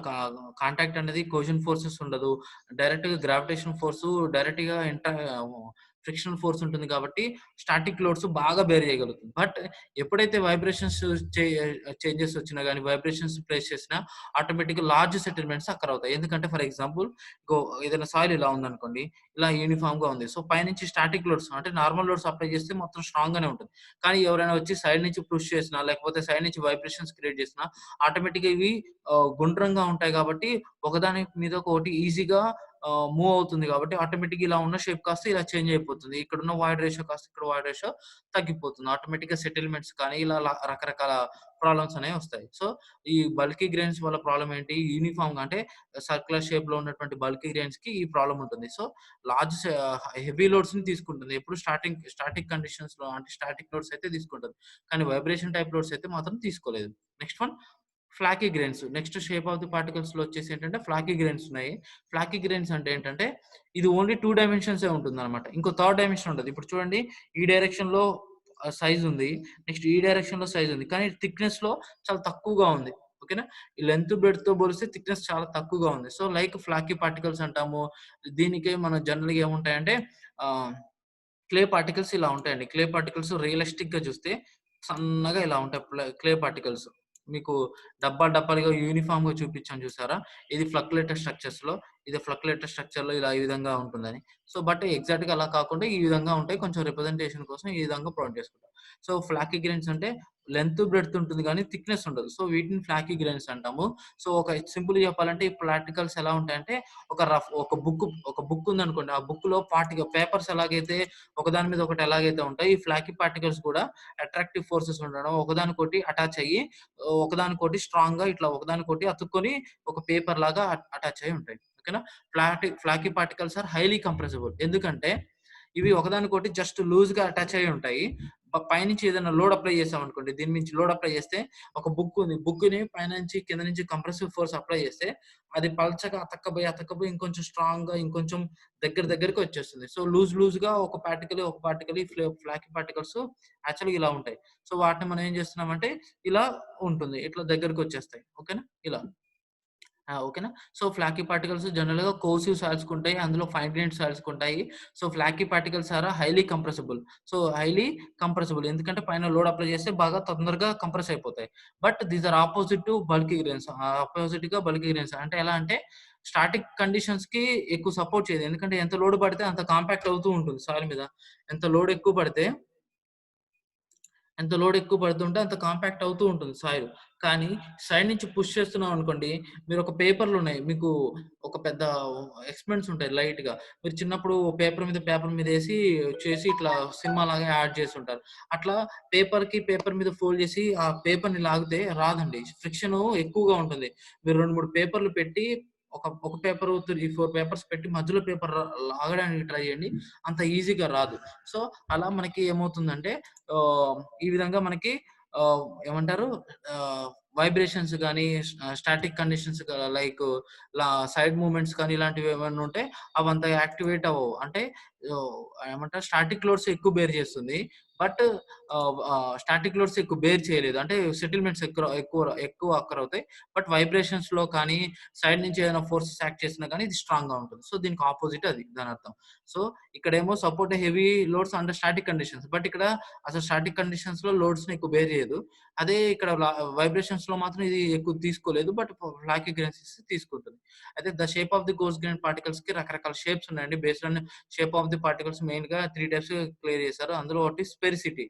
కాంటాక్ట్ అనేది కోజన్ ఫోర్సెస్ ఉండదు. డైరెక్ట్ గా గ్రావిటేషన్ ఫోర్స్ డైరెక్ట్ గా ఫ్రిక్షనల్ ఫోర్స్ ఉంటుంది కాబట్టి స్టాటిక్ లోడ్స్ బాగా బేర్ చేయగలుగుతుంది. బట్ ఎప్పుడైతే వైబ్రేషన్స్ చేంజెస్ వచ్చినా కానీ వైబ్రేషన్స్ ప్లేస్ చేసినా ఆటోమేటిక్ లార్జ్ సెటిల్మెంట్స్ అక్కడ అవుతాయి. ఎందుకంటే ఫర్ ఎగ్జాంపుల్ ఏదైనా సాయిల్ ఇలా ఉందనుకోండి, ఇలా యూనిఫామ్ గా ఉంది. సో పైనుంచి స్టాటిక్ లోడ్స్ అంటే నార్మల్ లోడ్స్ అప్లై చేస్తే మొత్తం స్ట్రాంగ్ గానే ఉంటుంది. కానీ ఎవరైనా వచ్చి సైడ్ నుంచి పుష్ చేసినా లేకపోతే సైడ్ నుంచి వైబ్రేషన్స్ క్రియేట్ చేసినా ఆటోమేటిక్ గా ఇవి గుండ్రంగా ఉంటాయి కాబట్టి ఒకదాని మీద ఒకటి ఈజీగా మూవ్ అవుతుంది కాబట్టి ఆటోమేటిక్ ఇలా ఉన్న షేప్ కాస్త ఇలా చేంజ్ అయిపోతుంది. ఇక్కడ ఉన్న వాయిడ్ రేషియో కాస్త ఇక్కడ వాయిడ్ రేషియో తగ్గిపోతుంది. ఆటోమేటిక్ గా సెటిల్మెంట్స్ కానీ ఇలా రకరకాల ప్రాబ్లమ్స్ అనేవి వస్తాయి. సో ఈ బల్కీ గ్రెయిన్స్ వల్ల ప్రాబ్లం ఏంటి, యూనిఫామ్ గా అంటే సర్క్యులర్ షేప్ లో ఉన్నటువంటి బల్కీ గ్రెయిన్స్ కి ఈ ప్రాబ్లం ఉంటుంది. సో లార్జ్ హెవీ లోడ్స్ ని తీసుకుంటుంది. ఎప్పుడు స్టాటిక్ కండిషన్స్ లో అంటే స్టాటిక్ లోడ్స్ అయితే తీసుకుంటుంది, కానీ వైబ్రేషన్ టైప్ లోడ్స్ అయితే మాత్రం తీసుకోలేదు. Next one flaky grains. Next shape of the particles లో వచ్చేసి ఏంటంటే ఫ్లాకీ గ్రెయిన్స్ ఉన్నాయి. ఫ్లాకీ గ్రెయిన్స్ అంటే ఏంటంటే ఇది ఓన్లీ 2 డైమెన్షన్స్ ఉంటుంది అనమాట. ఇంకో థర్డ్ డైమెన్షన్ ఉంటుంది. ఇప్పుడు చూడండి, ఈ డైరెక్షన్ లో సైజ్ ఉంది, నెక్స్ట్ ఈ డైరెక్షన్ లో సైజ్ ఉంది, కానీ థిక్నెస్ లో చాలా తక్కువగా ఉంది. ఓకేనా? ఈ లెంత్ బ్రెడ్త్ తో పోలిస్తే థిక్నెస్ చాలా తక్కువగా ఉంది. సో లైక్ ఫ్లాకీ పార్టికల్స్ అంటాము. దీనికి మనం జనరల్ గా ఏముంటాయంటే క్లే పార్టికల్స్ ఇలా ఉంటాయండి. క్లే పార్టికల్స్ రియలిస్టిక్ గా చూస్తే సన్నగా ఇలా ఉంటాయి. క్లే పార్టికల్స్ మీకు డబ్బాలుగా యూనిఫామ్‌గా చూపించాను చూసారా? ఇది ఫ్లక్యులేటర్ స్ట్రక్చర్స్‌లో, ఇది ఫ్లక్యులేటర్ స్ట్రక్చర్‌లో ఇలా ఈ విధంగా ఉంటుందని. సో, బట్ ఎగ్జాక్ట్‌గా అలా కాకుండా ఈ విధంగా ఉంటాయి. కొంచెం రిప్రజెంటేషన్ కోసం ఈ విధంగా ప్రొవైడ్ చేసుకుంటాం. సో, ఫ్లాకీ గ్రెయిన్స్ అంటే లెంత్, బ్రెడ్త్ ఉంటుంది గానీ థిక్‌నెస్ ఉండదు. సో, వీటిని ఫ్లాకీ గ్రెయిన్స్ అంటాము. సో, ఒక సింపుల్‌గా చెప్పాలంటే ఈ ప్రాక్టికల్స్ ఎలా ఉంటాయంటే ఒక బుక్ ఉందనుకోండి. ఆ బుక్‌లో పేపర్స్ ఎలాగైతే ఒకదాని మీద ఒకటి ఎలాగైతే ఉంటాయో, ఈ ఫ్లాకీ పార్టికల్స్ కూడా అట్రాక్టివ్ ఫోర్సెస్ ఉండడం, ఒకదానికొకటి అటాచ్ అయ్యి, ఒకదానికొకటి స్ట్రాంగ్‌గా ఇట్లా ఒకదానికొకటి అతుక్కొని ఒక పేపర్ లాగా అటాచ్ అయ్యి ఉంటాయి. ఓకేనా? Flaky particles are highly compressible. ఎందుకంటే ఇవి ఒకదానికొకటి జస్ట్ లూజ్‌గా అటాచ్ అయ్యి ఉంటాయి. పైనుంచి ఏదైనా లోడ్ అప్లై చేసామనుకోండి, దీని నుంచి లోడ్ అప్లై చేస్తే ఒక బుక్ ఉంది. బుక్‌ని పైనుంచి కింద నుంచి కంప్రెసివ్ ఫోర్స్ అప్లై చేస్తే అది పల్చగా అతక్కపోయి ఇంకొంచెం స్ట్రాంగ్‌గా ఇంకొంచెం దగ్గరికి వచ్చేస్తుంది. సో, లూజ్‌గా ఒక పార్టికల్ ఈ ఫ్లాకీ పార్టికల్స్ యాక్చువల్‌గా ఇలా ఉంటాయి. సో, వాటిని మనం ఏం చేస్తున్నామంటే ఇలా ఉంటుంది. ఇట్లా దగ్గరికొచ్చేస్తాయి. ఓకేనా? ఇలా. ఓకేనా. సో, ఫ్లాకీ పార్టికల్స్ జనరల్‌గా కోర్సివ్ సాయిల్స్‌కుంటాయి. అందులో ఫైన్ గ్రెయిన్డ్ సాయిల్స్‌కుంటాయి. So, flaky particles are highly compressible. Highly compressible ఎందుకంటే పైన లోడ్ అప్లై చేస్తే బాగా తొందరగా కంప్రెస్ అయిపోతాయి. But these are opposite to bulky grains. అపోజిట్‌గా బల్కీ గ్రెయిన్స్. అంటే ఎలా అంటే స్టాటిక్ కండిషన్స్‌కి ఎక్కువ సపోర్ట్ చేయదు. ఎందుకంటే ఎంత లోడ్ పడితే అంత కాంపాక్ట్ అవుతూ ఉంటుంది సాయిల్ మీద. ఎంత లోడ్ ఎక్కువ పడితే ఎంత లోడ్ ఎక్కువ పడుతుంటే అంత కాంపాక్ట్ అవుతూ ఉంటుంది సాయిల్. కానీ సైడ్ నుంచి పుష్ చేస్తున్నాం అనుకోండి, మీరొక పేపర్‌లున్నాయి. మీకు ఒక పెద్ద ఎక్స్‌పెరిమెంట్స్ ఉంటాయి లైట్‌గా. మీరు చిన్నప్పుడు పేపర్ మీదేసి చేసి ఇట్లా సినిమాలాగా యాడ్ చేసుంటారు. అట్లా పేపర్ మీద ఫోల్డ్ చేసి ఆ పేపర్‌ని లాగితే రాదండి. ఫ్రిక్షను ఎక్కువగా ఉంటుంది. మీరు 2, 3 పేపర్‌లు పెట్టి ఒక పేపరు 3, 4 పేపర్స్ పెట్టి మధ్యలో పేపర్ లాగడానికి ట్రై చేయండి. అంత ఈజీగా రాదు. సో, అలా మనకి ఏమవుతుందంటే ఈ విధంగా మనకి ఏమంటారు వైబ్రేషన్స్ గాని, static conditions like side movements కానీ ఇలాంటివి ఏమన్నా ఉంటే అవంత యాక్టివేట్ అవ్వవు. అంటే ఆహ్, ఏమంటారు స్టాటిక్ లోడ్స్ ఎక్కువ బేర్ చేస్తుంది. బట్ స్టాటిక్ లోడ్స్ ఎక్కువ బేర్ చేయలేదు. అంటే సెటిల్మెంట్స్ ఎక్కువ అక్కర్ అవుతాయి. బట్ వైబ్రేషన్స్‌లో కానీ, సైడ్ నుంచి ఏదైనా ఫోర్సెస్ యాక్ట్ చేసినా గానీ ఇది స్ట్రాంగ్‌గా ఉంటుంది. సో, దీనికి అపోజిట్ అది దానర్థం. సో, ఇక్కడేమో support heavy loads under static conditions. But ఇక్కడ అసలు స్టాటిక్ కండిషన్స్‌లో లోడ్స్‌ని ఎక్కువ బేర్ చేయదు. అదే ఇక్కడ వైబ్రేషన్స్‌లో మాత్రం ఇది ఎక్కువ తీసుకోలేదు. బట్ ఫ్లాకీ గ్రెయిన్స్ తీసుకుంటుంది. అయితే the shape of the coarse grain పార్టికల్స్‌కి రకరకాల షేప్స్ ఉన్నాయండి. Based on shape of the particles మెయిన్‌గా 3 టైప్స్ క్లియర్ చేశారు. అందులో ఒకటి స్పెరిసిటీ.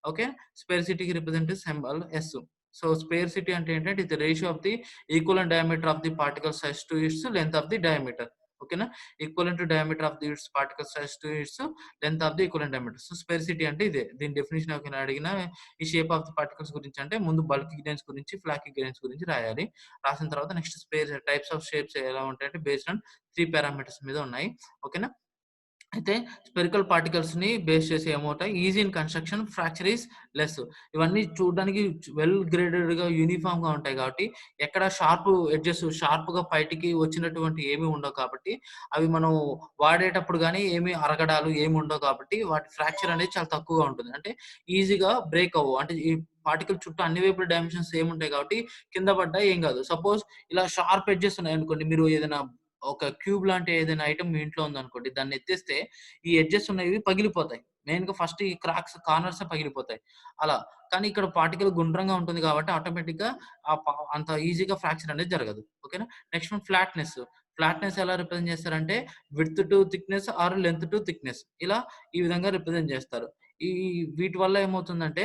ఓకే. స్పెరిసిటీకి representative symbol S. So, sphericity అంటే ఏంటంటే ఇది ratio of the equivalent diameter of the particle size to its length of the diameter. ఓకేనా? Equivalent to diameter of the its particle size to its length of the equivalent diameter. So, sphericity అంటే ఇదే. దీని definition ఎవరైనా అడిగినా ఈ shape of the particles గురించి అంటే ముందు బల్కీ గ్రెయిన్స్ గురించి, ఫ్లాకీ గ్రెయిన్స్ గురించి రాయాలి. రాసిన తర్వాత నెక్స్ట్ టైప్స్ ఆఫ్ షేప్స్ ఎలా ఉంటాయంటే బేస్డ్ ఆన్ 3 పారామీటర్స్ మీద ఉన్నాయి. ఓకేనా? అయితే స్పెరికల్ పార్టికల్స్‌ని బేస్ చేసి ఏమవుతాయి easy in construction, fracture is less. ఇవన్నీ చూడడానికి వెల్ గ్రేడెడ్‌గా, యూనిఫార్మ్‌గా ఉంటాయి కాబట్టి, ఎక్కడ షార్ప్‌గా బయటికి వచ్చినటువంటి ఏమి ఉండవు కాబట్టి, అవి మనం వాడేటప్పుడు గాని ఏమి అరగడాలు ఏమి ఉండవు కాబట్టి, వాటి ఫ్రాక్చర్ అనేది చాలా తక్కువగా ఉంటుంది. అంటే ఈజీగా బ్రేక్ అవ్వవు. అంటే ఈ పార్టికల్ చుట్టూ అన్ని వైపుల డైమెన్షన్స్ సేమ్ ఉంటాయి కాబట్టి, కింద పడ్డా ఏం కాదు. సపోజ్ ఇలా షార్ప్ ఎడ్జెస్ ఉన్నాయనుకోండి, మీరు ఏదైనా ఒక క్యూబ్ లాంటి ఏదైనా ఐటెమ్ మీ ఇంట్లో ఉందనుకోండి. దాన్ని ఎత్తేస్తే ఈ ఎడ్జెస్ ఉన్నవి పగిలిపోతాయి. మెయిన్‌గా ఫస్ట్ ఈ కార్నర్సే పగిలిపోతాయి. అలా. కానీ ఇక్కడ పార్టికల్ గుండ్రంగా ఉంటుంది కాబట్టి ఆటోమేటిక్‌గా అంత ఈజీగా ఫ్రాక్చర్ అనేది జరగదు. ఓకేనా? Next one flatness. ఫ్లాట్‌నెస్ ఎలా రిప్రజెంట్ చేస్తారంటే width to thickness or length to thickness. ఇలా ఈ విధంగా రిప్రజెంట్ చేస్తారు. ఈ వీటి వల్ల ఏమవుతుందంటే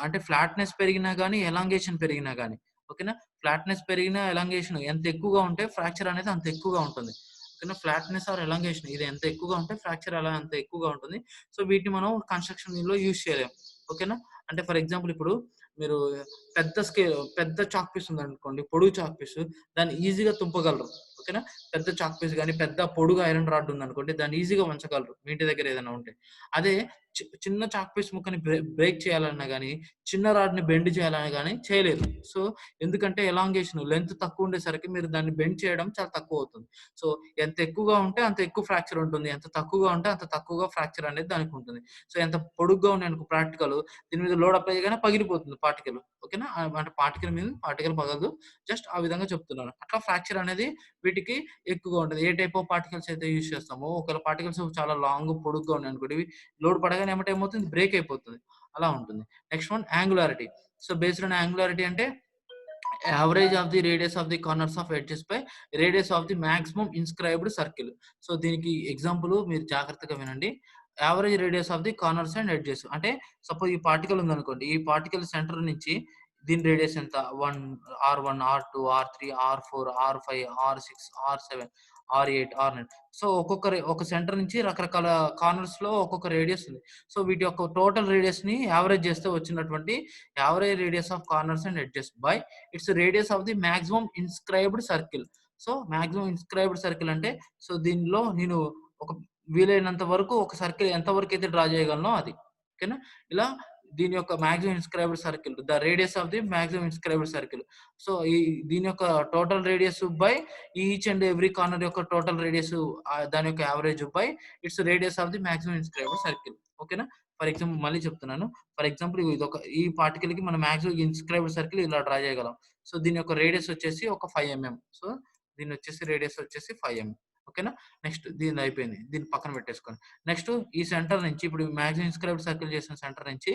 అంటే ఫ్లాట్‌నెస్ పెరిగినా గాని, ఎలాంగేషన్ పెరిగినా గాని. ఓకేనా? ఫ్లాట్‌నెస్ పెరిగినా, ఎలాంగేషన్ ఎంత ఎక్కువగా ఉంటే ఫ్రాక్చర్ అనేది అంత ఎక్కువగా ఉంటుంది. ఓకేనా? ఫ్లాట్‌నెస్ ఆర్ ఎలాంగేషన్ ఇది ఎంత ఎక్కువగా ఉంటే ఫ్రాక్చర్ అలా అంత ఎక్కువగా ఉంటుంది. సో, వీటిని మనం కన్‌స్ట్రక్షన్‌లో యూజ్ చేయలేం. ఓకేనా? అంటే ఫర్ ఎగ్జాంపుల్ ఇప్పుడు మీరు పెద్ద చాక్ పీస్ ఉందనుకోండి. పొడుగు చాక్ పీసు దాన్ని ఈజీగా తుంపగలరు. ఓకేనా? పెద్ద చాక్ పీస్ గాని, పెద్ద పొడుగు ఐరన్ రాడ్ ఉందనుకోండి. దాన్ని ఈజీగా వంచగలరు. మీ ఇంటి దగ్గర ఏదైనా ఉంటే. అదే చిన్న చాక్ పీస్ ముక్కని బ్రేక్ చేయాలన్నా గాని, చిన్న రాడ్‌ని బెండ్ చేయాలన్నా గాని చేయలేరు. సో, ఎందుకంటే ఎలాంగేషన్ లెంత్ తక్కువ ఉండేసరికి మీరు దాన్ని బెండ్ చేయడం చాలా తక్కువవుతుంది. సో, ఎంత ఎక్కువగా ఉంటే అంత ఎక్కువ ఫ్రాక్చర్ ఉంటుంది. ఎంత తక్కువగా ఉంటే అంత తక్కువగా ఫ్రాక్చర్ అనేది దానికుంటుంది. సో, ఎంత పొడుగ్గా ఉన్నాయనుకో దీని మీద లోడ్ అప్లై చేయగానే పగిలిపోతుంది పార్టికల్. ఓకేనా? అంటే పార్టికల్ పగలదు. జస్ట్ ఆ విధంగా చెప్తున్నాను. అట్లా ఫ్రాక్చర్ అనేది వీటికి ఎక్కువగా ఉంటది. ఏ టైప్ ఆఫ్ పార్టికల్స్ అయితే యూజ్ చేస్తామో, ఒకవేళ పార్టికల్స్ చాలా పొడుగ్గా ఉన్నాయనుకోండి, ఇవి లోడ్ పడగానే ఏమవుతుంది బ్రేక్ అయిపోతుంది. అలా ఉంటుంది. Next one angularity. So, based on angularity అంటే average of the radius of the corners of edges by radius of the maximum inscribed circle. So దీనికి ఎగ్జాంపుల్ మీరు జాగ్రత్తగా వినండి. Average radius of the corners and edges అంటే suppose ఈ particle ఉందనుకోండి. ఈ particle centre నుంచి దీని రేడియస్ ఎంత? 1 R1, R2, R3, R4, R5, R6, R7, R8, R9. So ఒక సెంటర్ నుంచి రకరకాల కార్నర్స్‌లో ఒక్కొక్క రేడియస్ ఉంది. సో వీటి యొక్క టోటల్ రేడియస్‌ని యావరేజ్ చేస్తే వచ్చినటువంటి average radius of corners and edges by it's radius of the maximum inscribed circle. So maximum inscribed circle అంటే సో దీనిలో నేను ఒక వీలైనంత వరకు ఒక సర్కిల్ ఎంత వరకైతే డ్రా చేయగలనో అది. ఓకేనా? ఇలా దీని యొక్క maximum inscribed circle the radius of the maximum inscribed circle. So దీని యొక్క total radius by each and every corner యొక్క టోటల్ రేడియస్ దాని యొక్క average by it's radius of the maximum inscribed circle. ఓకేనా? ఫర్ ఎగ్జాంపుల్ మళ్ళీ చెప్తున్నాను. For example ఈ పార్టికల్‌కి మనం మాక్సిమం ఇన్స్క్రైబ్డ్ సర్కిల్ ఇలా డ్రా చేయగలం. సో దీని యొక్క రేడియస్ వచ్చేసి ఒక 5 ఎంఎం. సో దీని వచ్చేసి రేడియస్ వచ్చేసి 5 ఎంఎం. ఓకేనా? నెక్స్ట్ దీనిది అయిపోయింది. దీన్ని పక్కన పెట్టేసుకోండి. నెక్స్ట్ ఈ సెంటర్ నుంచి ఇప్పుడు మాక్సిమం ఇన్స్క్రైబ్డ్ సర్కిల్ చేసిన సెంటర్ నుంచి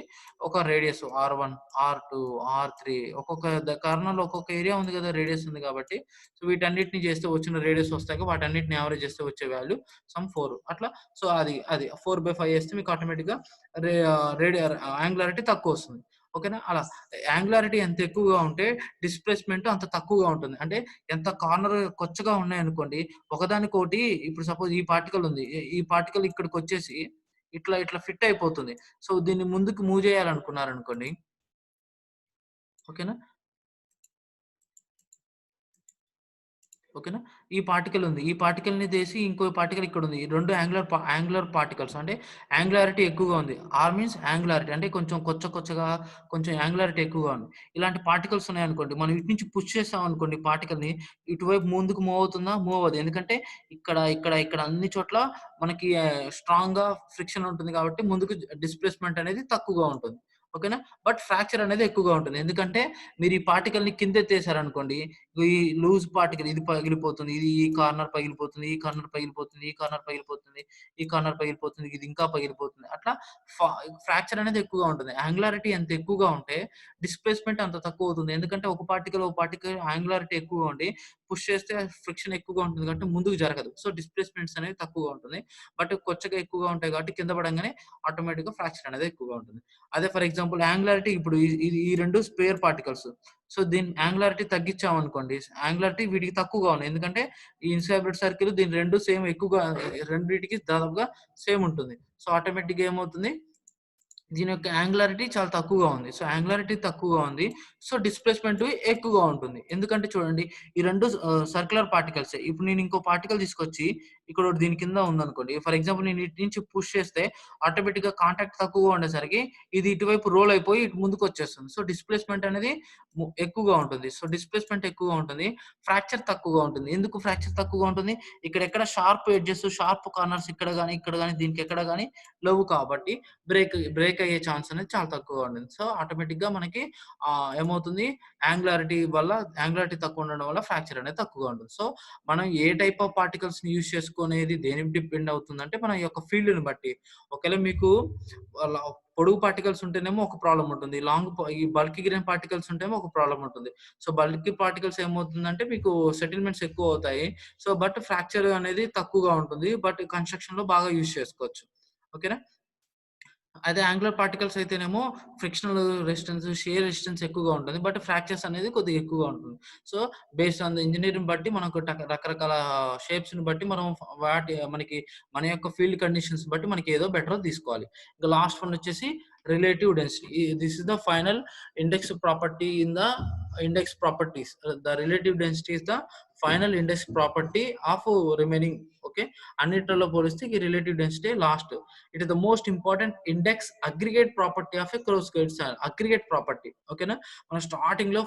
ఒక రేడియస్ R1, R2, R3 ఒక్కొక్క కార్నర్‌లో ఒక్కొక్క ఏరియా ఉంది కదా! రేడియస్ ఉంది కాబట్టి సో వీటన్నిటిని చేస్తే వచ్చిన రేడియస్ వస్తాయి. వాటన్నిటిని యావరేజ్ చేస్తే వచ్చే వాల్యూ సమ్ 4 అట్లా. సో అది 4/5 ఏస్తే మీకు ఆటోమేటిక్‌గా రే యాంగులారిటీ తక్కువొస్తుంది. ఓకేనా? అలా యాంగులారిటీ ఎంత ఎక్కువగా ఉంటే డిస్‌ప్లేస్‌మెంట్ అంత తక్కువగా ఉంటుంది. అంటే ఎంత కార్నర్ కొచ్చగా ఉన్నాయనుకోండి, ఒకదానికొకటి ఇప్పుడు సపోజ్ ఈ పార్టికల్ ఉంది. ఈ పార్టికల్ ఇక్కడికొచ్చేసి ఇట్లా ఫిట్ అయిపోతుంది. సో దీన్ని ముందుకు మూవ్ చేయాలనుకున్నారనుకోండి. ఓకేనా? ఓకేనా? ఈ పార్టికల్ ఉంది. ఈ పార్టికల్‌ని తీసి ఇంకో పార్టికల్ ఇక్కడుంది. ఈ 2 యాంగులర్ పార్టికల్స్ అంటే యాంగులారిటీ ఎక్కువగా ఉంది. ఆర్ మీన్స్ యాంగులారిటీ అంటే కొంచెం కొచ్చగా కొంచెం యాంగులారిటీ ఎక్కువగా ఉంది. ఇలాంటి పార్టికల్స్ ఉన్నాయనుకోండి, మనం ఇటు నుంచి పుష్ చేసామనుకోండి పార్టికల్‌ని, ఇటువైపు ముందుకు మూవ్ అవుతుందా? మూవ్ అవ్వదు. ఎందుకంటే ఇక్కడ అన్ని చోట్ల మనకి స్ట్రాంగ్‌గా ఫ్రిక్షన్ ఉంటుంది కాబట్టి ముందుకు డిస్‌ప్లేస్‌మెంట్ అనేది తక్కువగా ఉంటుంది. ఓకేనా? బట్ ఫ్రాక్చర్ అనేది ఎక్కువగా ఉంటుంది. ఎందుకంటే మీరు ఈ పార్టికల్‌ని కిందెత్తేసారనుకోండి, ఈ లూజ్ పార్టికల్ ఇది పగిలిపోతుంది. ఇది ఈ కార్నర్ పగిలిపోతుంది. ఈ కార్నర్ పగిలిపోతుంది. ఈ కార్నర్ పగిలిపోతుంది. ఈ కార్నర్ పగిలిపోతుంది. ఇది ఇంకా పగిలిపోతుంది. అట్లా ఫా ఫ్రాక్చర్ అనేది ఎక్కువగా ఉంటుంది. యాంగులారిటీ ఎంత ఎక్కువగా ఉంటే డిస్‌ప్లేస్‌మెంట్ అంత తక్కువవుతుంది. ఎందుకంటే ఒక పార్టికల్ యాంగులారిటీ ఎక్కువగా ఉండి పుష్ చేస్తే ఫ్రిక్షన్ ఎక్కువగా ఉంటుంది కాబట్టి ముందుకు జరగదు. సో, డిస్‌ప్లేస్‌మెంట్స్ అనేవి తక్కువగా ఉంటుంది. బట్ కొచ్చగా ఎక్కువగా ఉంటాయి కాబట్టి కింద పడంగానే ఆటోమేటిక్‌గా ఫ్రాక్చర్ అనేది ఎక్కువగా ఉంటుంది. అదే ఫర్ ఎగ్జాంపుల్ యాంగులారిటీ ఇప్పుడు ఈ 2 స్పేర్ పార్టికల్స్. సో, దీని యాంగులారిటీ తగ్గించామనుకోండి. యాంగులారిటీ వీటికి తక్కువగా ఉన్నాయి. ఎందుకంటే ఈ ఇన్‌సార్బిట్ సర్కిల్ దీని 2 సేమ్ ఎక్కువగా రెండిటికి దాదాపుగా సేమ్ ఉంటుంది. సో, ఆటోమేటిక్‌గా ఏమవుతుంది దీని యొక్క యాంగులారిటీ చాలా తక్కువగా ఉంది. సో, యాంగులారిటీ తక్కువగా ఉంది. సో, డిస్‌ప్లేస్‌మెంట్ ఎక్కువగా ఉంటుంది. ఎందుకంటే చూడండి ఈ 2 సర్క్యులర్ పార్టికల్సే. ఇప్పుడు నేను ఇంకో పార్టికల్ తీసుకొచ్చి ఇక్కడ ఒకటి దీని కింద ఉందనుకోండి. ఫర్ ఎగ్జాంపుల్ నేను ఇటు నుంచి పుష్ చేస్తే ఆటోమేటిక్‌గా కాంటాక్ట్ తక్కువగా ఉండేసరికి ఇది ఇటువైపు రోల్ అయిపోయి ఇటు ముందుకొచ్చేస్తుంది. సో, డిస్‌ప్లేస్‌మెంట్ అనేది ఎక్కువగా ఉంటుంది. సో, డిస్‌ప్లేస్‌మెంట్ ఎక్కువగా ఉంటుంది. ఫ్రాక్చర్ తక్కువగా ఉంటుంది. ఎందుకు ఫ్రాక్చర్ తక్కువగా ఉంటుంది? ఇక్కడెక్కడ షార్ప్ ఎడ్జెస్, షార్ప్ కార్నర్స్ ఇక్కడ గాని దీనికెక్కడ గాని లేవు కాబట్టి బ్రేక్ అయ్యే ఛాన్స్ అనేది చాలా తక్కువగా ఉంటుంది. సో, ఆటోమేటిక్‌గా మనకి ఏమవుతుంది యాంగులారిటీ తక్కువ ఉండడం వల్ల ఫ్రాక్చర్ అనేది తక్కువగా ఉంటుంది. సో, మనం ఏ టైప్ ఆఫ్ పార్టికల్స్‌ని యూజ్ చేసుకునేది దేనికి డిపెండ్ అవుతుందంటే మన యొక్క ఫీల్డ్‌ని బట్టి. ఒకవేళ మీకు ల పొడుగు పార్టికల్స్ ఉంటేనేమో ఒక ప్రాబ్లమ్ ఉంటుంది. ఈ బల్కీ గ్రెయిన్ పార్టికల్స్ ఉంటేమో ఒక ప్రాబ్లమ్ ఉంటుంది. సో, బల్కీ పార్టికల్స్ ఏమవుతుందంటే మీకు సెటిల్మెంట్స్ ఎక్కువ అవుతాయి. సో, బట్ ఫ్రాక్చర్ అనేది తక్కువగా ఉంటుంది. బట్ కన్‌స్ట్రక్షన్‌లో బాగా యూజ్ చేసుకోవచ్చు. ఓకేనా? అదే యాంగులర్ పార్టికల్స్ అయితేనేమో ఫ్రిక్షనల్ రెసిస్టెన్స్, షియర్ రెసిస్టెన్స్ ఎక్కువగా ఉంటుంది. బట్ ఫ్రాక్చర్స్ అనేది కొద్దిగా ఎక్కువగా ఉంటుంది. So, based on the engineering బట్టి మనకు రకరకాల షేప్స్‌ని బట్టి మనం మనకి మన యొక్క ఫీల్డ్ కండిషన్స్ బట్టి మనకి ఏదో బెటరో తీసుకోవాలి. ఇక లాస్ట్ వన్ వచ్చేసి relative density. This is the final index property in the index properties. The relative density is the final index property of remaining. Okay. అన్నిటిలో పోలిస్తే ఈ relative density last. It is the most important index aggregate property of a close grid cell. Aggregate property. ఓకేనా? మనం starting లో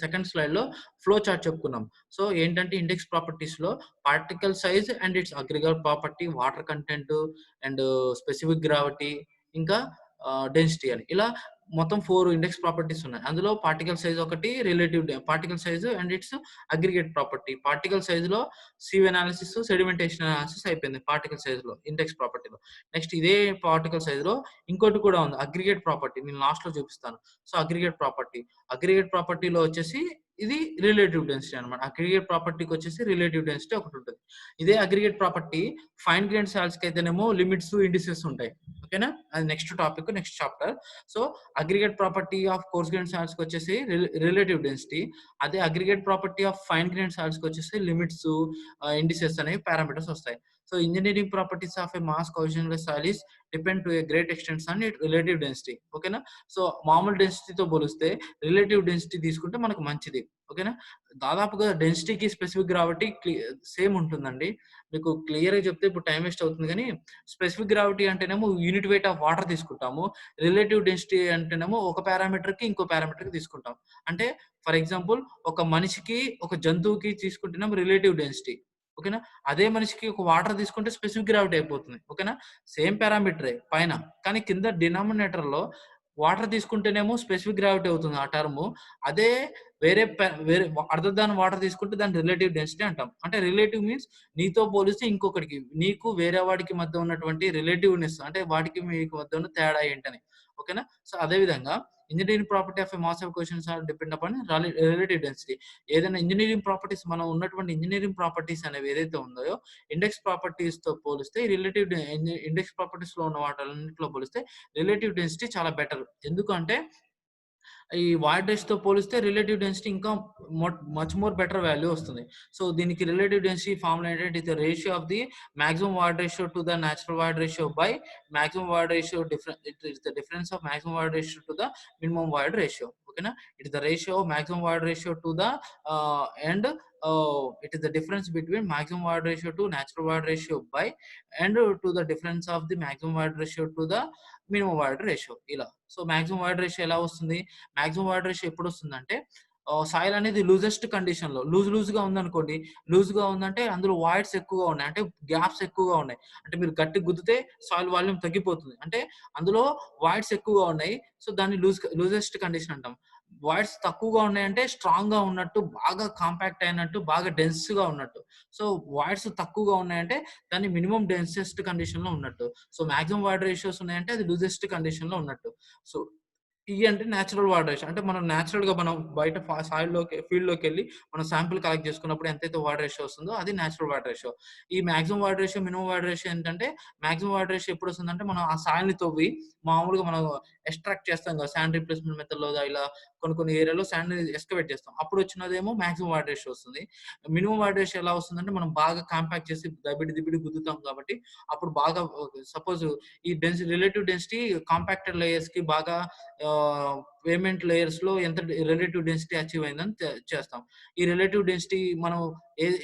second slide లో flow chart చెప్పుకున్నాం. So, ఏంటంటే index properties లో particle size and it's aggregate property, water content and specific gravity ఇంకా density అని. ఇలా మొత్తం 4 ఇండెక్స్ ప్రాపర్టీస్ ఉన్నాయి. అందులో పార్టికల్ సైజ్ ఒకటి, particle size and it's aggregate property. Particle సైజ్‌లో సివ్ అనాలిసిస్, సెడిమెంటేషన్ అనాలిసిస్ అయిపోయింది పార్టికల్ సైజ్‌లో, ఇండెక్స్ ప్రాపర్టీలో. నెక్స్ట్ ఇదే పార్టికల్ సైజ్‌లో ఇంకోటి కూడా ఉంది అగ్రిగేట్ ప్రాపర్టీ. నేను లాస్ట్‌లో చూపిస్తాను. సో, అగ్రిగేట్ ప్రాపర్టీలో వచ్చేసి ఇది రిలేటివ్ డెన్సిటీ అన్నమాట. అగ్రిగేట్ ప్రాపర్టీకి వచ్చేసి రిలేటివ్ డెన్సిటీ ఒకటి ఉంటుంది. ఇదే aggregate property fine grain soils కి అయితేనేమో లిమిట్స్, ఇండిసెస్ ఉంటాయి. ఓకేనా? అది next topic, next chapter. So aggregate property of coarse grain soils కి వచ్చేసి రిలేటివ్ డెన్సిటీ. అదే aggregate property of fine grain soils కి వచ్చేసి లిమిట్స్, ఇండిసెస్ అనేవి పారామీటర్స్ వస్తాయి. So engineering properties of a mass cohesionless soil is depend to a great extent on it relative density. ఓకేనా? So మామూలు డెన్సిటీతో పోలిస్తే రిలేటివ్ డెన్సిటీ తీసుకుంటే మనకు మంచిది. ఓకేనా? దాదాపుగా డెన్సిటీకి, స్పెసిఫిక్ గ్రావిటీ సేమ్ ఉంటుందండి. మీకు క్లియర్‌గా చెప్తే ఇప్పుడు టైం వేస్ట్ అవుతుంది గానీ, స్పెసిఫిక్ గ్రావిటీ అంటేనేమో యూనిట్ వెయిట్ ఆఫ్ వాటర్ తీసుకుంటాము. రిలేటివ్ డెన్సిటీ అంటేనేమో ఒక పారామీటర్‌కి ఇంకో పారామీటర్‌కి తీసుకుంటాం. అంటే ఫర్ ఎగ్జాంపుల్ ఒక మనిషికి, ఒక జంతువుకి తీసుకుంటేనేమో రిలేటివ్ డెన్సిటీ. ఓకేనా? అదే మనిషికి ఒక వాటర్ తీసుకుంటే స్పెసిఫిక్ గ్రావిటీ అయిపోతుంది. ఓకేనా? సేమ్ పారామీటరే పైన. కానీ కింద డినామినేటర్‌లో వాటర్ తీసుకుంటేనేమో స్పెసిఫిక్ గ్రావిటీ అవుతుంది ఆ టర్ము. అదే వేరే అదర్ దాన్ వాటర్ తీసుకుంటే దాన్ని రిలేటివ్ డెన్సిటీ అంటాం. అంటే రిలేటివ్ మీన్స్ నీతో పోలిస్తే ఇంకొకడికి, నీకు వేరే వాడికి మధ్య ఉన్నటువంటి రిలేటివ్‌నెస్, అంటే వాడికి మీకు మధ్య ఉన్న తేడా ఏంటని. ఓకేనా? సో అదే విధంగా engineering property of a mass of questions are depend upon relative density. ఏదైనా ఇంజినీరింగ్ ప్రాపర్టీస్, మనం ఉన్నటువంటి ఇంజినీరింగ్ ప్రాపర్టీస్ అనేవి ఏదైతే ఉందో ఇండెక్స్ ప్రాపర్టీస్‌తో పోలిస్తే ఇండెక్స్ ప్రాపర్టీస్‌లో ఉన్న వాటన్నిటిలో పోలిస్తే రిలేటివ్ డెన్సిటీ చాలా బెటర్. ఎందుకంటే ఈ వాయిడ్ రేషియోతో పోలిస్తే రిలేటివ్ డెన్సిటీ ఇంకా మచ్ మోర్ బెటర్ వాల్యూ వస్తుంది. సో దీనికి రిలేటివ్ డెన్సిటీ ఫార్ములా ఏంటంటే it is the ratio of the maximum void ratio to the natural void ratio by maximum void ratio it is the difference of maximum void ratio to the minimum void ratio. ఓకేనా? It is the ratio of maximum void ratio to the and it is the difference between maximum wide ratio to natural wide ratio by and to the difference of the maximum wide ratio to the minimum wide ratio ఇలా. So maximum wide ratio ఎలా వస్తుంది? Maximum wide ratio ఎప్పుడు వస్తుందంటే soil అనేది లూజెస్ట్ కండిషన్‌లో లూజ్‌గా ఉందనుకోండి. లూజ్‌గా ఉందంటే అందులో వాయిడ్స్ ఎక్కువగా ఉన్నాయి. అంటే గ్యాప్స్ ఎక్కువగా ఉన్నాయి. అంటే మీరు గట్టిగా గుద్దితే సాయిల్ వాల్యూమ్ తగ్గిపోతుంది. అంటే అందులో వాయిడ్స్ ఎక్కువగా ఉన్నాయి. సో దాన్ని లూజెస్ట్ కండిషన్ అంటాం. వాయిడ్స్ తక్కువగా ఉన్నాయంటే స్ట్రాంగ్‌గా ఉన్నట్టు, బాగా కాంపాక్ట్ అయినట్టు, బాగా డెన్స్‌గా ఉన్నట్టు. సో వాయిడ్స్ తక్కువగా ఉన్నాయంటే దాన్ని మినిమమ్ డెన్సెస్ట్ కండిషన్‌లో ఉన్నట్టు. సో మాక్సిమం వాయిడ్ రేషియోస్ ఉన్నాయంటే అది లూజెస్ట్ కండిషన్‌లో ఉన్నట్టు. సో ఇయి అంటే నేచురల్ వాటర్ రేషియో. అంటే మనం నేచురల్‌గా మనం బయట సాయిల్‌లోకి, ఫీల్డ్‌లోకెళ్ళి మనం శాంపిల్ కలెక్ట్ చేసుకున్నప్పుడు ఎంతైతే వాటర్ రేషియో వస్తుందో అది నేచురల్ వాటర్ రేషియో. ఈ maximum water ratio, minimum water ratio ఏంటంటే మాక్సిమం వాటర్ రేషియో ఎప్పుడొస్తుందంటే మనం ఆ సాయిల్‌ని తవ్వి మామూలుగా మనం ఎక్స్ట్రాక్ట్ చేస్తాం కదా! సాండ్ రీప్లేస్‌మెంట్ మెథడ్‌లో ఇలా కొన్ని కొన్ని ఏరియాలో సాండ్‌ని ఎక్స్‌కవేట్ చేస్తాం. అప్పుడు వచ్చినదేమో మాక్సిమం వాటర్ రేషియో వస్తుంది. మినిమం వాటర్ రేషియో ఎలా వస్తుందంటే మనం బాగా కాంపాక్ట్ చేసి దబిడి దిబిడి గుద్దుతాం కాబట్టి అప్పుడు బాగా సపోజ్ ఈ రిలేటివ్ డెన్సిటీ కాంపాక్టెడ్ లేయర్స్‌కి బాగా పేమెంట్ లేయర్స్‌లో ఎంత రిలేటివ్ డెన్సిటీ అచీవ్ అయిందని చేస్తాం. ఈ రిలేటివ్ డెన్సిటీ మనం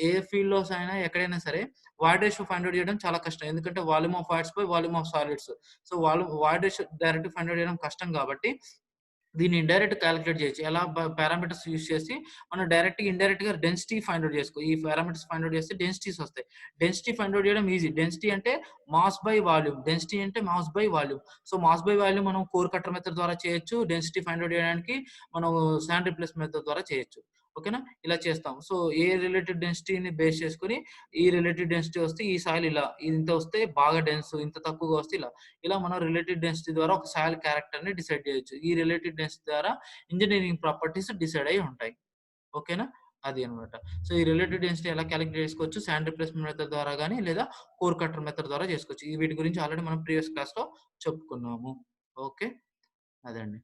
ఏ ఫీల్డ్‌లో అయినా, ఎక్కడైనా సరే వాయిడ్ రేషియో ఫైండ్ ఔట్ చేయడం చాలా కష్టం. ఎందుకంటే volume of voids by volume of solids. So void ratio డైరెక్ట్‌గా ఫైండ్ ఔట్ చేయడం కష్టం కాబట్టి దీన్ని ఇండైరెక్ట్ కాలిక్యులేట్ చేయొచ్చు. ఎలా పారామీటర్స్ యూజ్ చేసి మనం ఇండైరెక్ట్‌గా డెన్సిటీ ఫైండ్ ఔట్ చేసుకో. ఈ పారామీటర్స్ ఫైండ్ ఔట్ చేస్తే డెన్సిటీస్ వస్తాయి. డెన్సిటీ ఫైండ్ ఔట్ చేయడం ఈజీ. డెన్సిటీ అంటే మాస్ బై వాల్యూమ్. డెన్సిటీ అంటే mass by volume. So mass by volume మనం కోర్ కట్టర్ మెథడ్ ద్వారా చేయొచ్చు. డెన్సిటీ ఫైండ్ ఔట్ చేయడానికి మనం సాండ్ రిప్లేస్ మెథడ్ ద్వారా చేయొచ్చు. ఓకేనా? ఇలా చేస్తాం. సో ఏ రిలేటివ్ డెన్సిటీని బేస్ చేసుకొని ఈ రిలేటివ్ డెన్సిటీ వస్తే ఈ సాయిల్ ఇలా, ఇంత వస్తే బాగా డెన్స్, ఇంత తక్కువగా వస్తే ఇలా. ఇలా మనం రిలేటివ్ డెన్సిటీ ద్వారా ఒక సాయిల్ క్యారెక్టర్‌ని డిసైడ్ చేయొచ్చు. ఈ రిలేటివ్ డెన్సిటీ ద్వారా ఇంజినీరింగ్ ప్రాపర్టీస్ డిసైడ్ అయ్యి ఉంటాయి. ఓకేనా? అది అన్నమాట. సో ఈ రిలేటివ్ డెన్సిటీ ఎలా కాలిక్యులేట్ చేసుకోవచ్చు? సాండ్ రిప్లేస్‌మెంట్ మెథడ్ ద్వారా గాని, లేదా కోర్ కట్టర్ మెథడ్ ద్వారా చేసుకోవచ్చు. వీటి గురించి ఆల్రెడీ మనం ప్రీవియస్ క్లాస్‌లో చెప్పుకున్నాము. ఓకే. అదండి.